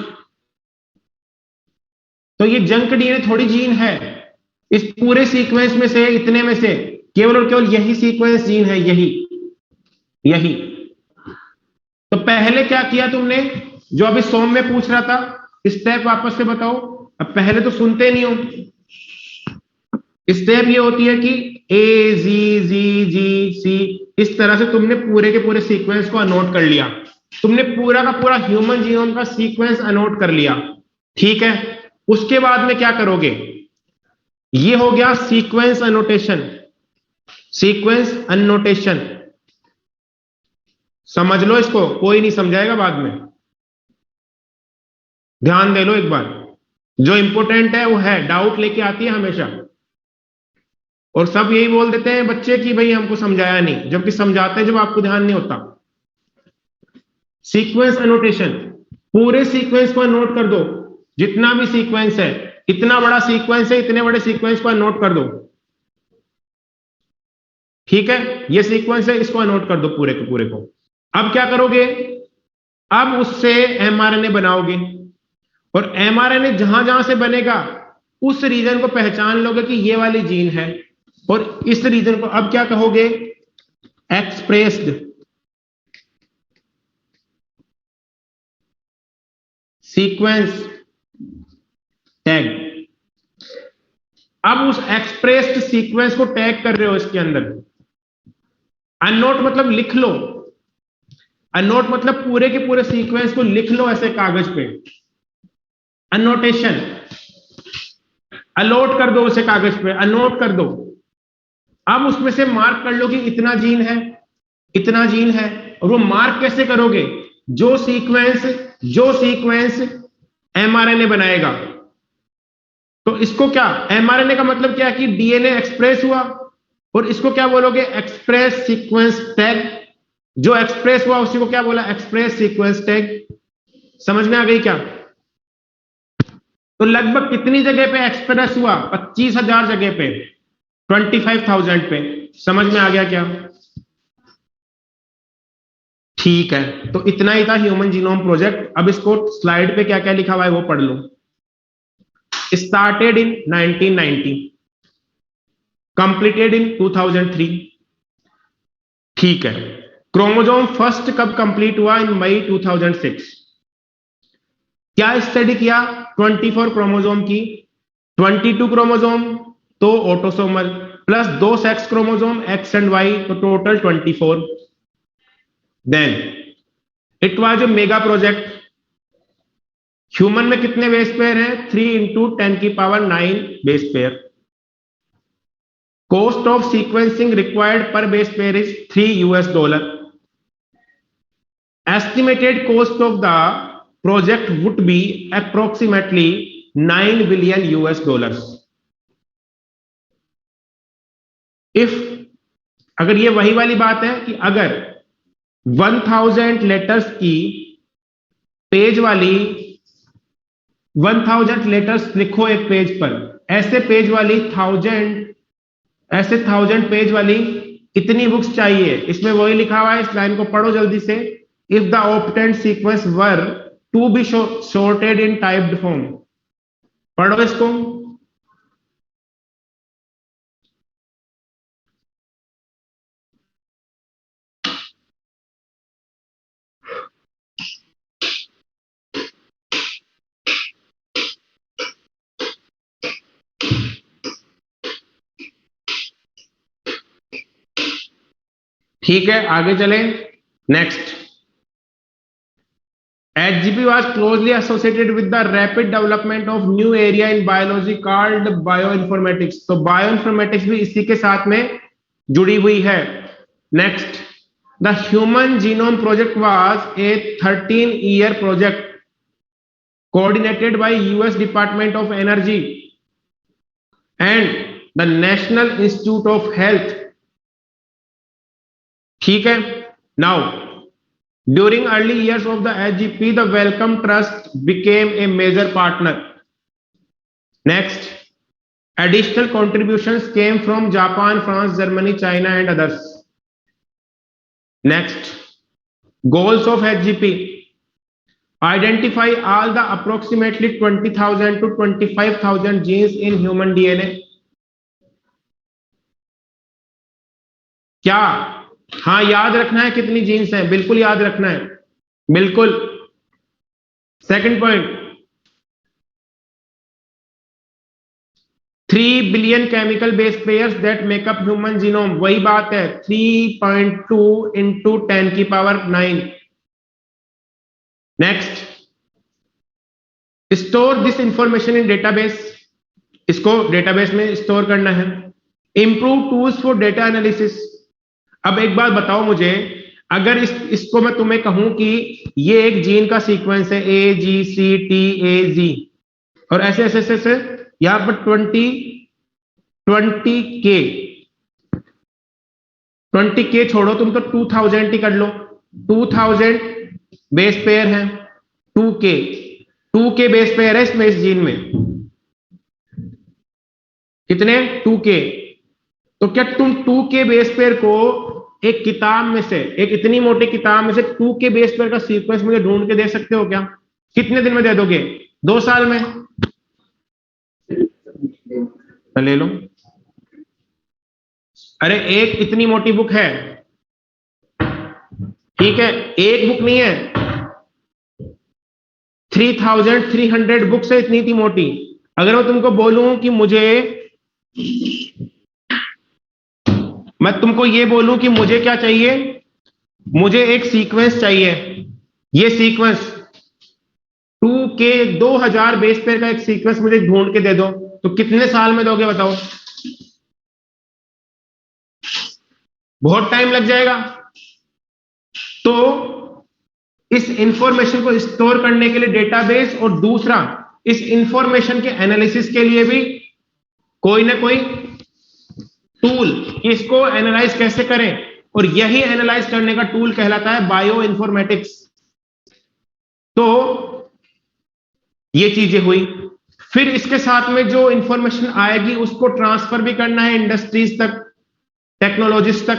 तो ये जंक डीएनए थोड़ी जीन है, इस पूरे सीक्वेंस में से, इतने में से केवल और केवल यही सीक्वेंस जीन है, यही यही। तो पहले क्या किया तुमने, जो अभी सोम में पूछ रहा था, स्टेप वापस से बताओ। अब पहले तो सुनते नहीं हो। स्टेप ये होती है कि ए जी जी जी सी, इस तरह से तुमने पूरे के पूरे सीक्वेंस को अनोट कर लिया। तुमने पूरा का पूरा ह्यूमन जीनोम का सीक्वेंस अनोट कर लिया, ठीक है। उसके बाद में क्या करोगे, ये हो गया सीक्वेंस अनोटेशन। सीक्वेंस अनोटेशन समझ लो इसको, कोई नहीं समझाएगा बाद में, ध्यान दे लो एक बार। जो इंपॉर्टेंट है वो है, डाउट लेके आती है हमेशा। और सब यही बोल देते हैं बच्चे कि भाई हमको समझाया नहीं, जबकि समझाते हैं जब आपको ध्यान नहीं होता। सीक्वेंस अनोटेशन, पूरे सीक्वेंस को नोट कर दो, जितना भी सीक्वेंस है, इतना बड़ा सीक्वेंस है, इतने बड़े सीक्वेंस को नोट कर दो, ठीक है। ये सीक्वेंस है, इसको नोट कर दो पूरे के पूरे को। अब क्या करोगे, अब उससे एमआरएनए बनाओगे, और एमआरएनए जहां जहां से बनेगा उस रीजन को पहचान लोगे कि ये वाली जीन है, और इस रीजन को अब क्या कहोगे, एक्सप्रेस्ड सीक्वेंस टैग। अब उस एक्सप्रेस्ड सीक्वेंस को टैग कर रहे हो इसके अंदर। अनोट मतलब लिख लो, अनोट मतलब पूरे के पूरे सीक्वेंस को लिख लो ऐसे कागज पे। अनोटेशन, अलॉट कर दो उसे कागज पे, अनोट कर दो। अब उसमें से मार्क कर लो कि इतना जीन है, इतना जीन है। और वो मार्क कैसे करोगे, जो सीक्वेंस एमआरएनए बनाएगा। तो इसको क्या, एमआरएनए का मतलब क्या है कि डीएनए एक्सप्रेस हुआ, और इसको क्या बोलोगे, एक्सप्रेस सीक्वेंस टैग। जो एक्सप्रेस हुआ उसी को क्या बोला, एक्सप्रेस सीक्वेंस टैग। समझ में आ गई क्या। तो लगभग कितनी जगह पे एक्सप्रेस हुआ, 25,000 जगह पे, 25,000 पे। समझ में आ गया क्या, ठीक है। तो इतना ही था ह्यूमन जीनोम प्रोजेक्ट। अब इसको स्लाइड पे क्या क्या लिखा हुआ है वो पढ़ लो। स्टार्टेड इन 1990, कंप्लीटेड इन 2003, ठीक है। क्रोमोसोम फर्स्ट कब कंप्लीट हुआ, इन मई 2006। क्या स्टडी किया, 24 क्रोमोसोम की, 22 क्रोमोसोम तो autosomal, plus 2 sex chromosome X and Y, तो total 24। Then it was a mega project. Human में कितने बेस पेयर हैं, 3 into 10⁹ base pair. Cost of sequencing required per base pair is $3। Estimated cost of the project would be approximately $9 billion. If, अगर ये वही वाली बात है कि अगर 1000 लेटर्स की पेज वाली, 1000 लेटर्स लिखो एक पेज पर, ऐसे पेज वाली 1000 पेज वाली इतनी बुक्स चाहिए। इसमें वही लिखा हुआ है, इस लाइन को पढ़ो जल्दी से। If the obtained sequence were to be sorted in typed form, पढ़ो इसको। ठीक है, आगे चलें। Next, HGP was closely associated with the rapid development of new area in biology called bioinformatics। तो बायोइन्फॉर्मेटिक्स भी इसी के साथ में जुड़ी हुई है। Next, the human genome project was a 13-year project coordinated by US Department of Energy and the National Institute of Health, ठीक है। Now during early years of the HGP, the Wellcome Trust became a major partner. Next, additional contributions came from Japan, France, Germany, China, and others. Next, goals of HGP. Identify all the approximately 20,000 to 25,000 genes in human DNA. क्या? हाँ, याद रखना है कितनी jeans हैं, बिल्कुल याद रखना है, बिल्कुल। Second point, 3 billion chemical base pairs that makeup human genome, वही बात है, 3.2 इंटू 10 की power 9। Next, store this information in database, इसको डेटाबेस में स्टोर करना है। Improve tools for data analysis. अब एक बात बताओ मुझे, अगर इसको मैं तुम्हें कहूं कि ये एक जीन का सीक्वेंस है AGCTAZ और ऐसे ऐसे ऐसे यहां पर 20K छोड़ो, तुम तो 2000 ही कर लो, 2000 बेस पेयर है, 2K बेस पेयर है इसमें, इस जीन में कितने? 2K। तो क्या तुम 2K बेस पेयर को एक किताब में से, एक इतनी मोटी किताब में से 2K बेस पेयर का सीक्वेंस मुझे ढूंढ के दे सकते हो क्या? कितने दिन में दे दोगे? 2 साल में? ले लो। अरे एक इतनी मोटी बुक है, ठीक है, एक बुक नहीं है, 3300 बुक्स है, इतनी मोटी। अगर मैं तुमको बोलूं कि मैं तुमको ये बोलूं कि मुझे क्या चाहिए, मुझे एक सीक्वेंस चाहिए, ये सीक्वेंस 2K 2000 बेस पेयर का एक सीक्वेंस मुझे ढूंढ के दे दो, तो कितने साल में दोगे बताओ? बहुत टाइम लग जाएगा। तो इस इंफॉर्मेशन को स्टोर करने के लिए डेटाबेस, और दूसरा इस इंफॉर्मेशन के एनालिसिस के लिए भी कोई ना कोई टूल, इसको एनालाइज कैसे करें, और यही एनालाइज करने का टूल कहलाता है बायो इन्फॉर्मेटिक्स। तो ये चीजें हुई, फिर इसके साथ में जो इंफॉर्मेशन आएगी उसको ट्रांसफर भी करना है इंडस्ट्रीज तक, टेक्नोलॉजीज तक,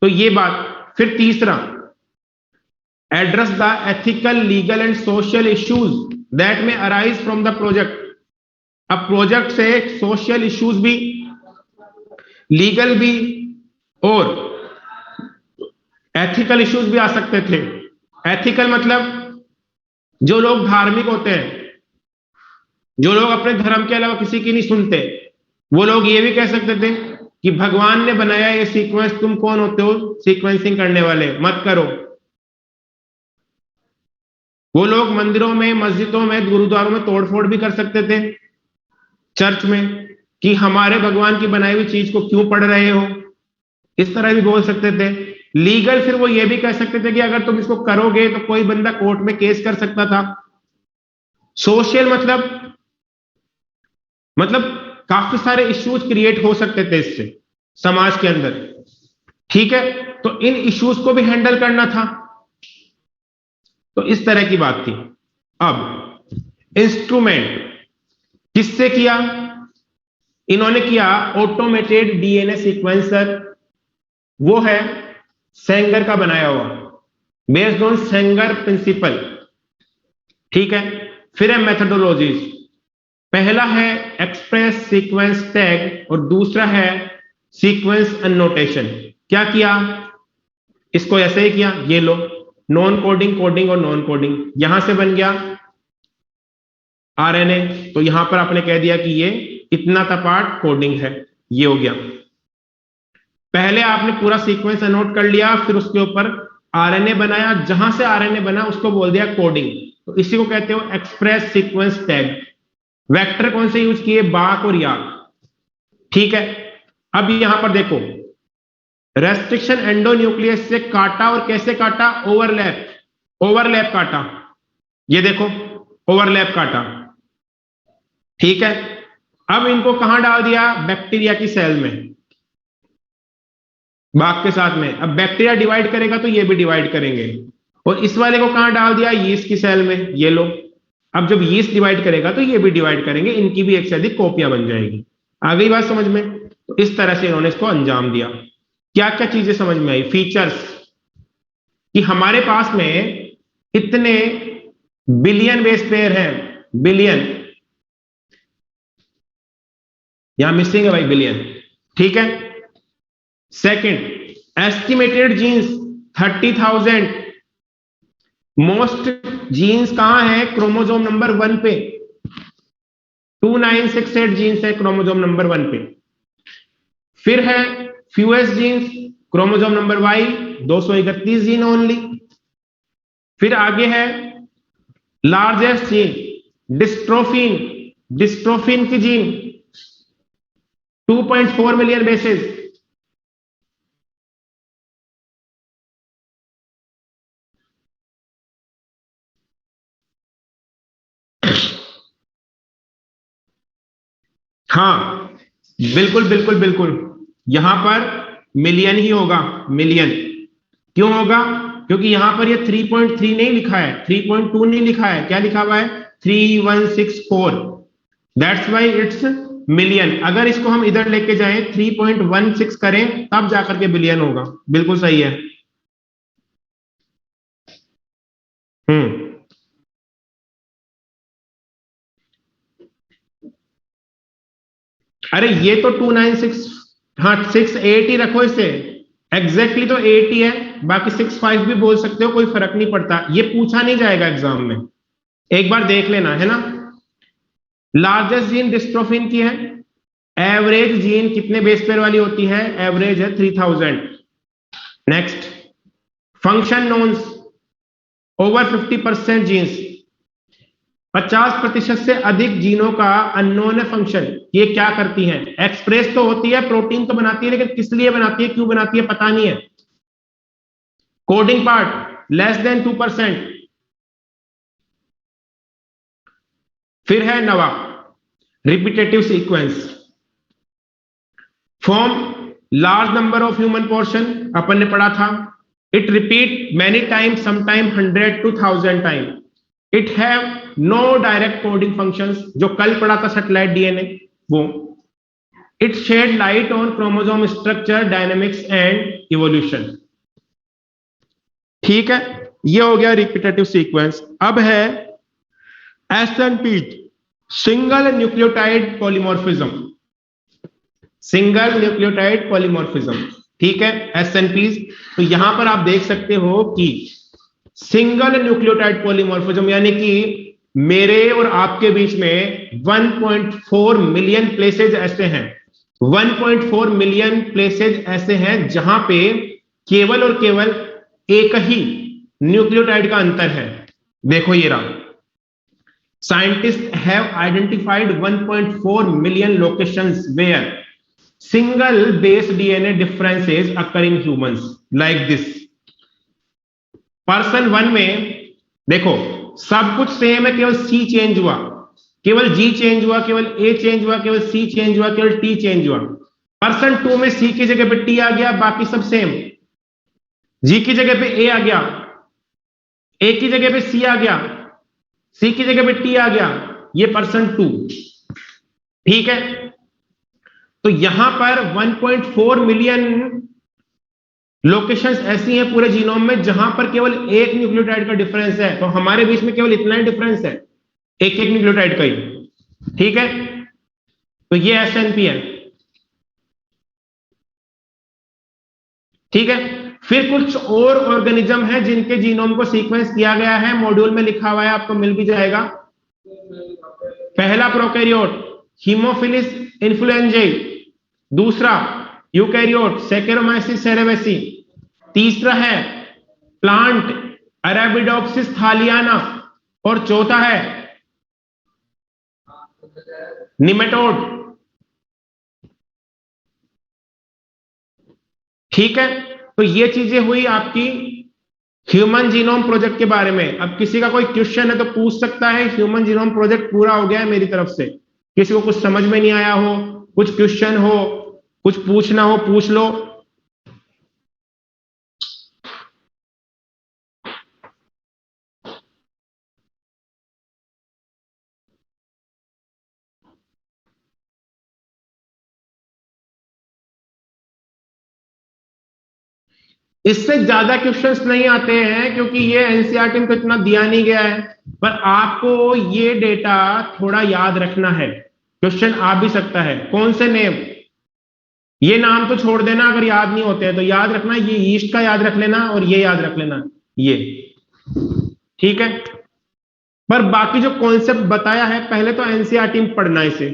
तो ये बात। फिर तीसरा, address the ethical, legal and social issues that में अराइज फ्रॉम द प्रोजेक्ट। अब प्रोजेक्ट से सोशल इश्यूज भी, लीगल भी और एथिकल इश्यूज भी आ सकते थे। एथिकल मतलब जो लोग धार्मिक होते हैं, जो लोग अपने धर्म के अलावा किसी की नहीं सुनते, वो लोग ये भी कह सकते थे कि भगवान ने बनाया ये सीक्वेंस, तुम कौन होते हो सीक्वेंसिंग करने वाले, मत करो। वो लोग मंदिरों में, मस्जिदों में, गुरुद्वारों में तोड़फोड़ भी कर सकते थे, चर्च में, कि हमारे भगवान की बनाई हुई चीज को क्यों पढ़ रहे हो, इस तरह भी बोल सकते थे। लीगल, फिर वो ये भी कह सकते थे कि अगर तुम इसको करोगे तो कोई बंदा कोर्ट में केस कर सकता था। सोशल मतलब काफी सारे इश्यूज क्रिएट हो सकते थे इससे समाज के अंदर, ठीक है, तो इन इश्यूज को भी हैंडल करना था। तो इस तरह की बात थी। अब इंस्ट्रूमेंट किससे किया? इन्होंने किया ऑटोमेटेड डीएनए सीक्वेंसर, वो है सेंगर का बनाया हुआ, बेस्ड ऑन सेंगर प्रिंसिपल, ठीक है। फिर है मेथडोलॉजीज, पहला है एक्सप्रेस सीक्वेंस टैग और दूसरा है सीक्वेंस अनोटेशन। क्या किया? इसको ऐसे ही किया, ये लो, नॉन कोडिंग, कोडिंग और नॉन कोडिंग, यहां से बन गया आरएनए, तो यहां पर आपने कह दिया कि ये इतना का पार्ट कोडिंग है, ये हो गया। पहले आपने पूरा सीक्वेंस अनोट कर लिया, फिर उसके ऊपर आरएनए बनाया, जहां से आरएनए बना उसको बोल दिया कोडिंग, तो इसी को कहते हो एक्सप्रेस सीक्वेंस टैग। वेक्टर कौन से यूज किए? बाक और याक, ठीक है। अब यहां पर देखो, रेस्ट्रिक्शन एंडोन्यूक्लियस से काटा, और कैसे काटा? ओवरलैप काटा, ये देखो ओवरलैप काटा, ठीक है। अब इनको कहां डाल दिया? बैक्टीरिया की सेल में, बाग के साथ में। अब बैक्टीरिया डिवाइड करेगा तो ये भी डिवाइड करेंगे, और इस वाले को कहां डाल दिया? यीस्ट की सेल में, ये लो। अब जब यीस्ट डिवाइड करेगा तो ये भी डिवाइड करेंगे, इनकी भी एक से अधिक कॉपियां बन जाएगी। आ गई बात समझ में? तो इस तरह से इन्होंने इसको अंजाम दिया। क्या क्या चीजें समझ में आई? फीचर्स, कि हमारे पास में इतने बिलियन बेस पेयर हैं, बिलियन, यहां मिसिंग है भाई बिलियन, ठीक है। Second, estimated genes 30,000। Most genes कहां है? क्रोमोसोम नंबर 1 पे, 2968 जीन्स है क्रोमोसोम नंबर 1 पे। फिर है fewest genes, chromosome number Y, 231 gene only. फिर आगे है लार्जेस्ट जीन डिस्ट्रोफिन, डिस्ट्रोफिन की जीन 2.4 मिलियन बेसेस। हाँ, बिल्कुल बिल्कुल बिल्कुल, यहां पर मिलियन ही होगा, मिलियन। क्यों होगा? क्योंकि यहां पर ये 3.3 नहीं लिखा है, 3.2 नहीं लिखा है, क्या लिखा हुआ है? 3164। That's why it's million. अगर इसको हम इधर लेके जाएं 3.16 करें तब जाकर के बिलियन होगा। बिल्कुल सही है। हम्म। अरे ये तो 296, हाँ 68 ही रखो इसे, एग्जैक्टली तो 8 ही है, बाकी 65 भी बोल सकते हो, कोई फर्क नहीं पड़ता, ये पूछा नहीं जाएगा एग्जाम में, एक बार देख लेना है ना। लार्जेस्ट जीन डिस्ट्रोफिन की है। एवरेज जीन कितने बेस पेयर वाली होती है? एवरेज है 3000। नेक्स्ट, फंक्शन नोन्स ओवर 50% जीन्स, 50% से अधिक जीनों का अननोन है फंक्शन। ये क्या करती हैं? एक्सप्रेस तो होती है, प्रोटीन तो बनाती है, लेकिन किस लिए बनाती है, क्यों बनाती है, पता नहीं है। Coding part less than 2%। फिर है नवा, repetitive sequence, form large number of human portion, अपन ने पढ़ा था। It repeat many time, sometime 100 to 1000 time. It have no direct coding functions, जो कल पढ़ा था सेटेलाइट डीएनए वो। It shed light on chromosome structure, dynamics and evolution. ठीक है, ये हो गया रिपीटेटिव सीक्वेंस। अब है SNP, single nucleotide polymorphism, single nucleotide polymorphism, ठीक है, एसएनपीज। तो यहां पर आप देख सकते हो कि सिंगल न्यूक्लियोटाइड पॉलीमॉर्फिज्म यानी कि मेरे और आपके बीच में 1.4 मिलियन प्लेसेज ऐसे हैं, 1.4 मिलियन प्लेसेज ऐसे हैं जहां पे केवल और केवल एक ही न्यूक्लियोटाइड का अंतर है। देखो ये रहा, scientist have identified 1.4 million locations where single base DNA differences occur in humans like this। Person 1 में देखो सब कुछ सेम है, केवल सी चेंज हुआ, केवल जी चेंज हुआ, केवल ए चेंज हुआ, केवल सी चेंज हुआ, केवल टी चेंज हुआ। पर्सन 2 में सी की जगह पे टी आ गया, बाकी सब सेम। जी की जगह पे ए आ गया, ए की जगह पे सी आ गया, सी की जगह पे टी आ गया, ये पर्सन 2, ठीक है। तो यहां पर 1.4 मिलियन लोकेशंस ऐसी हैं पूरे जीनोम में जहां पर केवल एक न्यूक्लियोटाइड का डिफरेंस है। तो हमारे बीच में केवल इतना ही डिफरेंस है, एक एक न्यूक्लियोटाइड का ही, ठीक है। तो ये एसएनपी है, ठीक है। फिर कुछ और ऑर्गेनिज्म है जिनके जीनोम को सीक्वेंस किया गया है, मॉड्यूल में लिखा हुआ है, आपको मिल भी जाएगा। पहला प्रोकैरियोट, हीमोफिलिस इन्फ्लुएंजाई। दूसरा यूकैरियोट, सैकेरोमाइसिस सेरेवेसी। तीसरा है प्लांट, अरेबिडोप्सिस थालियाना। और चौथा है निमेटोड, ठीक है। तो ये चीजें हुई आपकी ह्यूमन जीनोम प्रोजेक्ट के बारे में। अब किसी का कोई क्वेश्चन है तो पूछ सकता है। ह्यूमन जीनोम प्रोजेक्ट पूरा हो गया है मेरी तरफ से, किसी को कुछ समझ में नहीं आया हो, कुछ क्वेश्चन हो, कुछ पूछना हो पूछ लो। इससे ज्यादा क्वेश्चंस नहीं आते हैं क्योंकि ये एनसीईआरटी में तो इतना दिया नहीं गया है, पर आपको ये डेटा थोड़ा याद रखना है, क्वेश्चन आ भी सकता है। कौन से नेम, ये नाम तो छोड़ देना अगर याद नहीं होते हैं, तो याद रखना ये ईस्ट का याद रख लेना और ये याद रख लेना, ये ठीक है। पर बाकी जो कॉन्सेप्ट बताया है पहले तो एनसीईआरटी में पढ़ना, इसे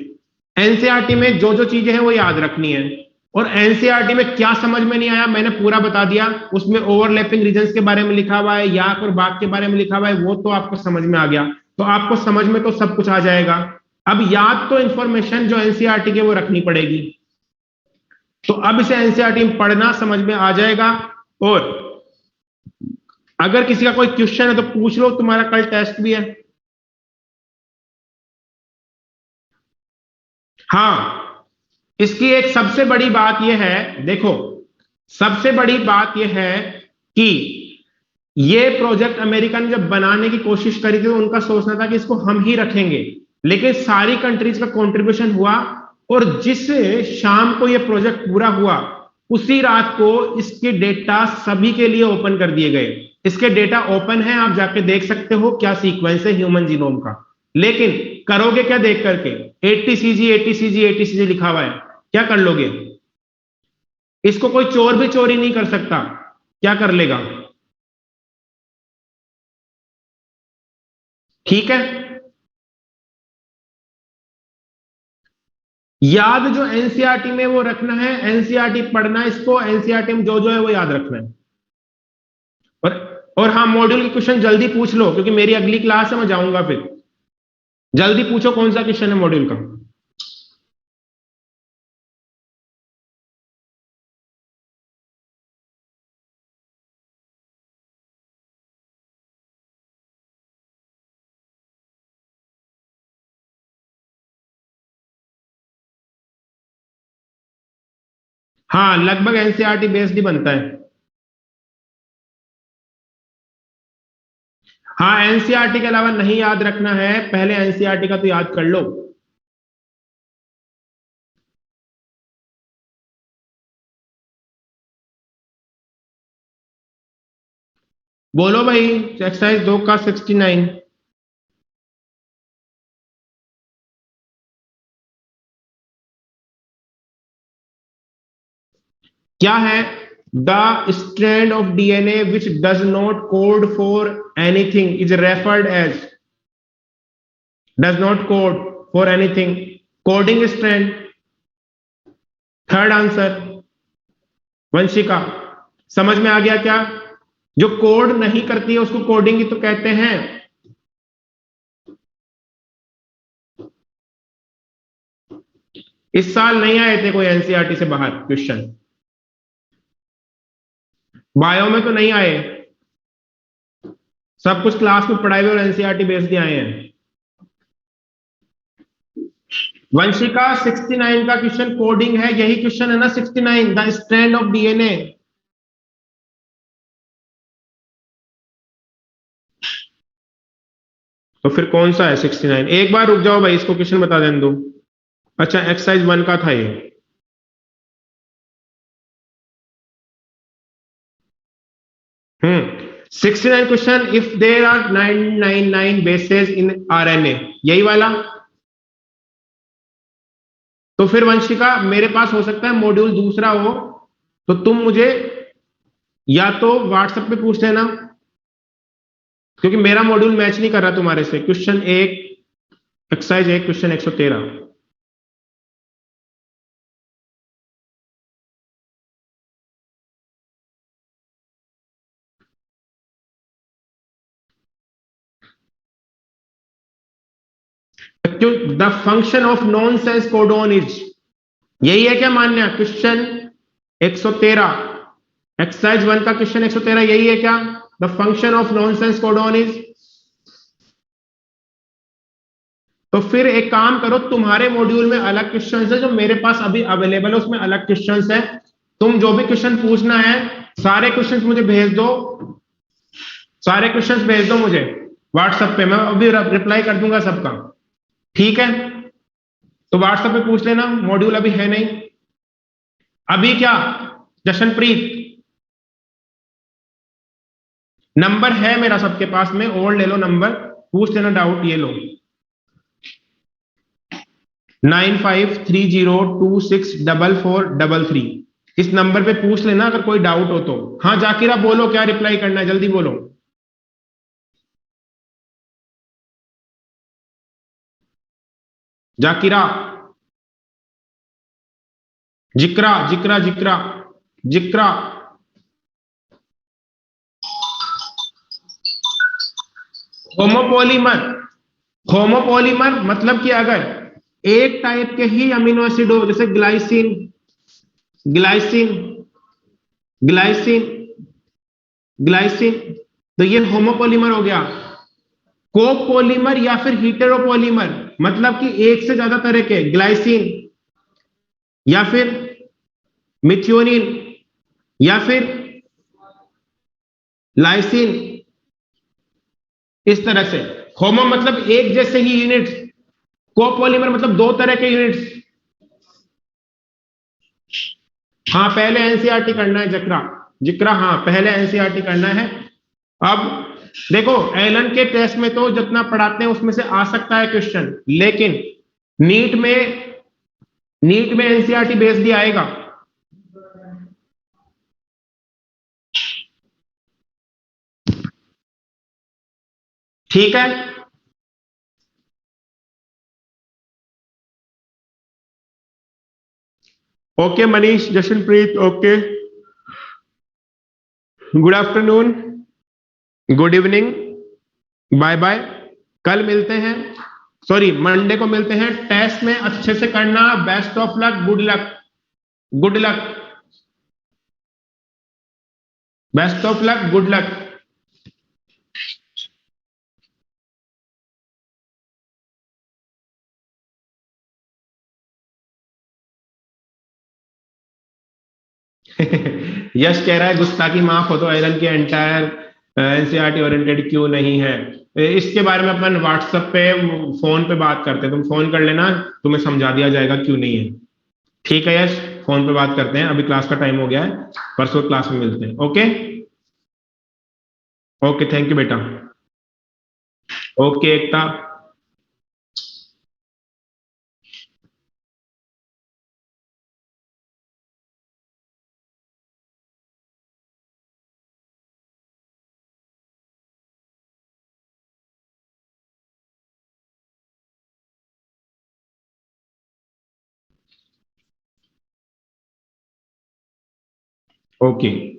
एनसीईआरटी में जो जो चीजें हैं वो याद रखनी है। और एनसीईआरटी में क्या समझ में नहीं आया मैंने पूरा बता दिया, उसमें ओवरलैपिंग रीजन्स के बारे में लिखा हुआ है, याक और बाक के बारे में लिखा हुआ है, वो तो आपको समझ में आ गया, तो आपको समझ में तो सब कुछ आ जाएगा। अब याद तो इंफॉर्मेशन जो एनसीईआरटी के वो रखनी पड़ेगी, तो अब इसे एनसीईआरटी में पढ़ना समझ में आ जाएगा। और अगर किसी का कोई क्वेश्चन है तो पूछ लो, तुम्हारा कल टेस्ट भी है। हाँ, इसकी एक सबसे बड़ी बात यह है, देखो सबसे बड़ी बात यह है कि ये प्रोजेक्ट अमेरिका ने जब बनाने की कोशिश करी थी तो उनका सोचना था कि इसको हम ही रखेंगे, लेकिन सारी कंट्रीज का कंट्रीब्यूशन हुआ और जिस शाम को ये प्रोजेक्ट पूरा हुआ उसी रात को इसके डेटा सभी के लिए ओपन कर दिए गए। इसके डेटा ओपन है, आप जाके देख सकते हो क्या सीक्वेंस है ह्यूमन जीनोम का। लेकिन करोगे क्या देख करके, 80 CG 80 CG 80 CG लिखा हुआ है, क्या कर लोगे? इसको कोई चोर भी चोरी नहीं कर सकता, क्या कर लेगा? ठीक है, याद जो एनसीईआरटी में वो रखना है, एनसीईआरटी पढ़ना, इसको एनसीईआरटी में जो जो है वो याद रखना है। और हाँ, मॉड्यूल के क्वेश्चन जल्दी पूछ लो क्योंकि मेरी अगली क्लास है, मैं जाऊंगा फिर। जल्दी पूछो कौन सा क्वेश्चन है मॉड्यूल का। हाँ, लगभग एनसीईआरटी बेस्ड ही बनता है। हाँ, एनसीईआरटी के अलावा नहीं याद रखना है, पहले एनसीईआरटी का तो याद कर लो। बोलो भाई, एक्सरसाइज 2 का 69। क्या है? The strand of DNA which does not code for anything is referred as, does not code for anything, coding strand. Third answer Vanshika, समझ में आ गया क्या? जो कोड नहीं करती है उसको कोडिंग ही तो कहते हैं। इस साल नहीं आए थे कोई एनसीईआरटी से बाहर क्वेश्चन, बायो में तो नहीं आए, सब कुछ क्लास में पढ़ाए हुए और एनसीईआरटी बेस्ड ही आए हैं। वंशिका 69 का क्वेश्चन कोडिंग है, यही क्वेश्चन है ना 69, द स्ट्रैंड ऑफ डीएनए। तो फिर कौन सा है 69? एक बार रुक जाओ भाई, इसको क्वेश्चन बता देने दो। अच्छा, एक्सरसाइज 1 का था ये। 69 question, if there are 999 bases in RNA, यही वाला। तो फिर वंशिका मेरे पास हो सकता है मॉड्यूल दूसरा हो, तो तुम मुझे या तो व्हाट्सएप पे पूछ लेना क्योंकि मेरा मॉड्यूल मैच नहीं कर रहा तुम्हारे से। Question 1 exercise 1 question 113। The function of non sense codon is, यही है क्या मान्य? क्वेश्चन 113, एक्सरसाइज 1 का क्वेश्चन 113 यही है क्या? The function of non sense codon is. तो फिर एक काम करो, तुम्हारे मॉड्यूल में अलग क्वेश्चन है, जो मेरे पास अभी अवेलेबल है उसमें अलग क्वेश्चन है। तुम जो भी क्वेश्चन पूछना है सारे क्वेश्चन मुझे भेज दो, सारे क्वेश्चंस भेज दो मुझे व्हाट्सएप पे, मैं अभी रिप्लाई कर दूंगा सबका। ठीक है, तो व्हाट्सएप पे पूछ लेना, मॉड्यूल अभी है नहीं। अभी क्या जशनप्रीत, नंबर है मेरा सबके पास में, और ले लो नंबर, पूछ लेना डाउट, ये लो 9530264433। इस नंबर पे पूछ लेना अगर कोई डाउट हो तो। हाँ जाकिरा बोलो, क्या रिप्लाई करना है, जल्दी बोलो। जाकिरा, जिक्रा जिक्रा जिक्रा जिक्रा। होमोपोलीमर, होमोपोलीमर मतलब कि अगर एक टाइप के ही अमीनो एसिड हो, जैसे ग्लाइसिन, ग्लाइसिन, ग्लाइसिन, ग्लाइसिन, तो ये होमोपोलीमर हो गया। कोपोलीमर या फिर हीटेरोपोलीमर मतलब कि एक से ज्यादा तरह के, ग्लाइसिन या फिर मिथ्योनिन या फिर लाइसिन, इस तरह से। होमो मतलब एक जैसे ही यूनिट्स, कोपोलीमर मतलब दो तरह के यूनिट्स। हाँ पहले एनसीईआरटी करना है जिक्रा, जिक्रा हाँ पहले एनसीईआरटी करना है। अब देखो एलन के टेस्ट में तो जितना पढ़ाते हैं उसमें से आ सकता है क्वेश्चन, लेकिन नीट में, नीट में एनसीईआरटी बेस्ड भी आएगा। ठीक है। Okay Manish, Jashanpreet, okay, good afternoon, good evening, bye bye. कल मिलते हैं, सॉरी मंडे को मिलते हैं। टेस्ट में अच्छे से करना, best of luck, good luck, good luck, best of luck, good luck. Yash कह रहा है गुस्ताखी माफ हो तो एलन के एंटायर एनसीईआरटी ओरिएंटेड क्यों नहीं है। इसके बारे में अपन व्हाट्सएप पे, फोन पे बात करते हैं, तुम फोन कर लेना, तुम्हें समझा दिया जाएगा क्यों नहीं है। ठीक है यश, फोन पे बात करते हैं, अभी क्लास का टाइम हो गया है, परसों क्लास में मिलते हैं। ओके, ओके थैंक यू बेटा। ओके एकता। ओके।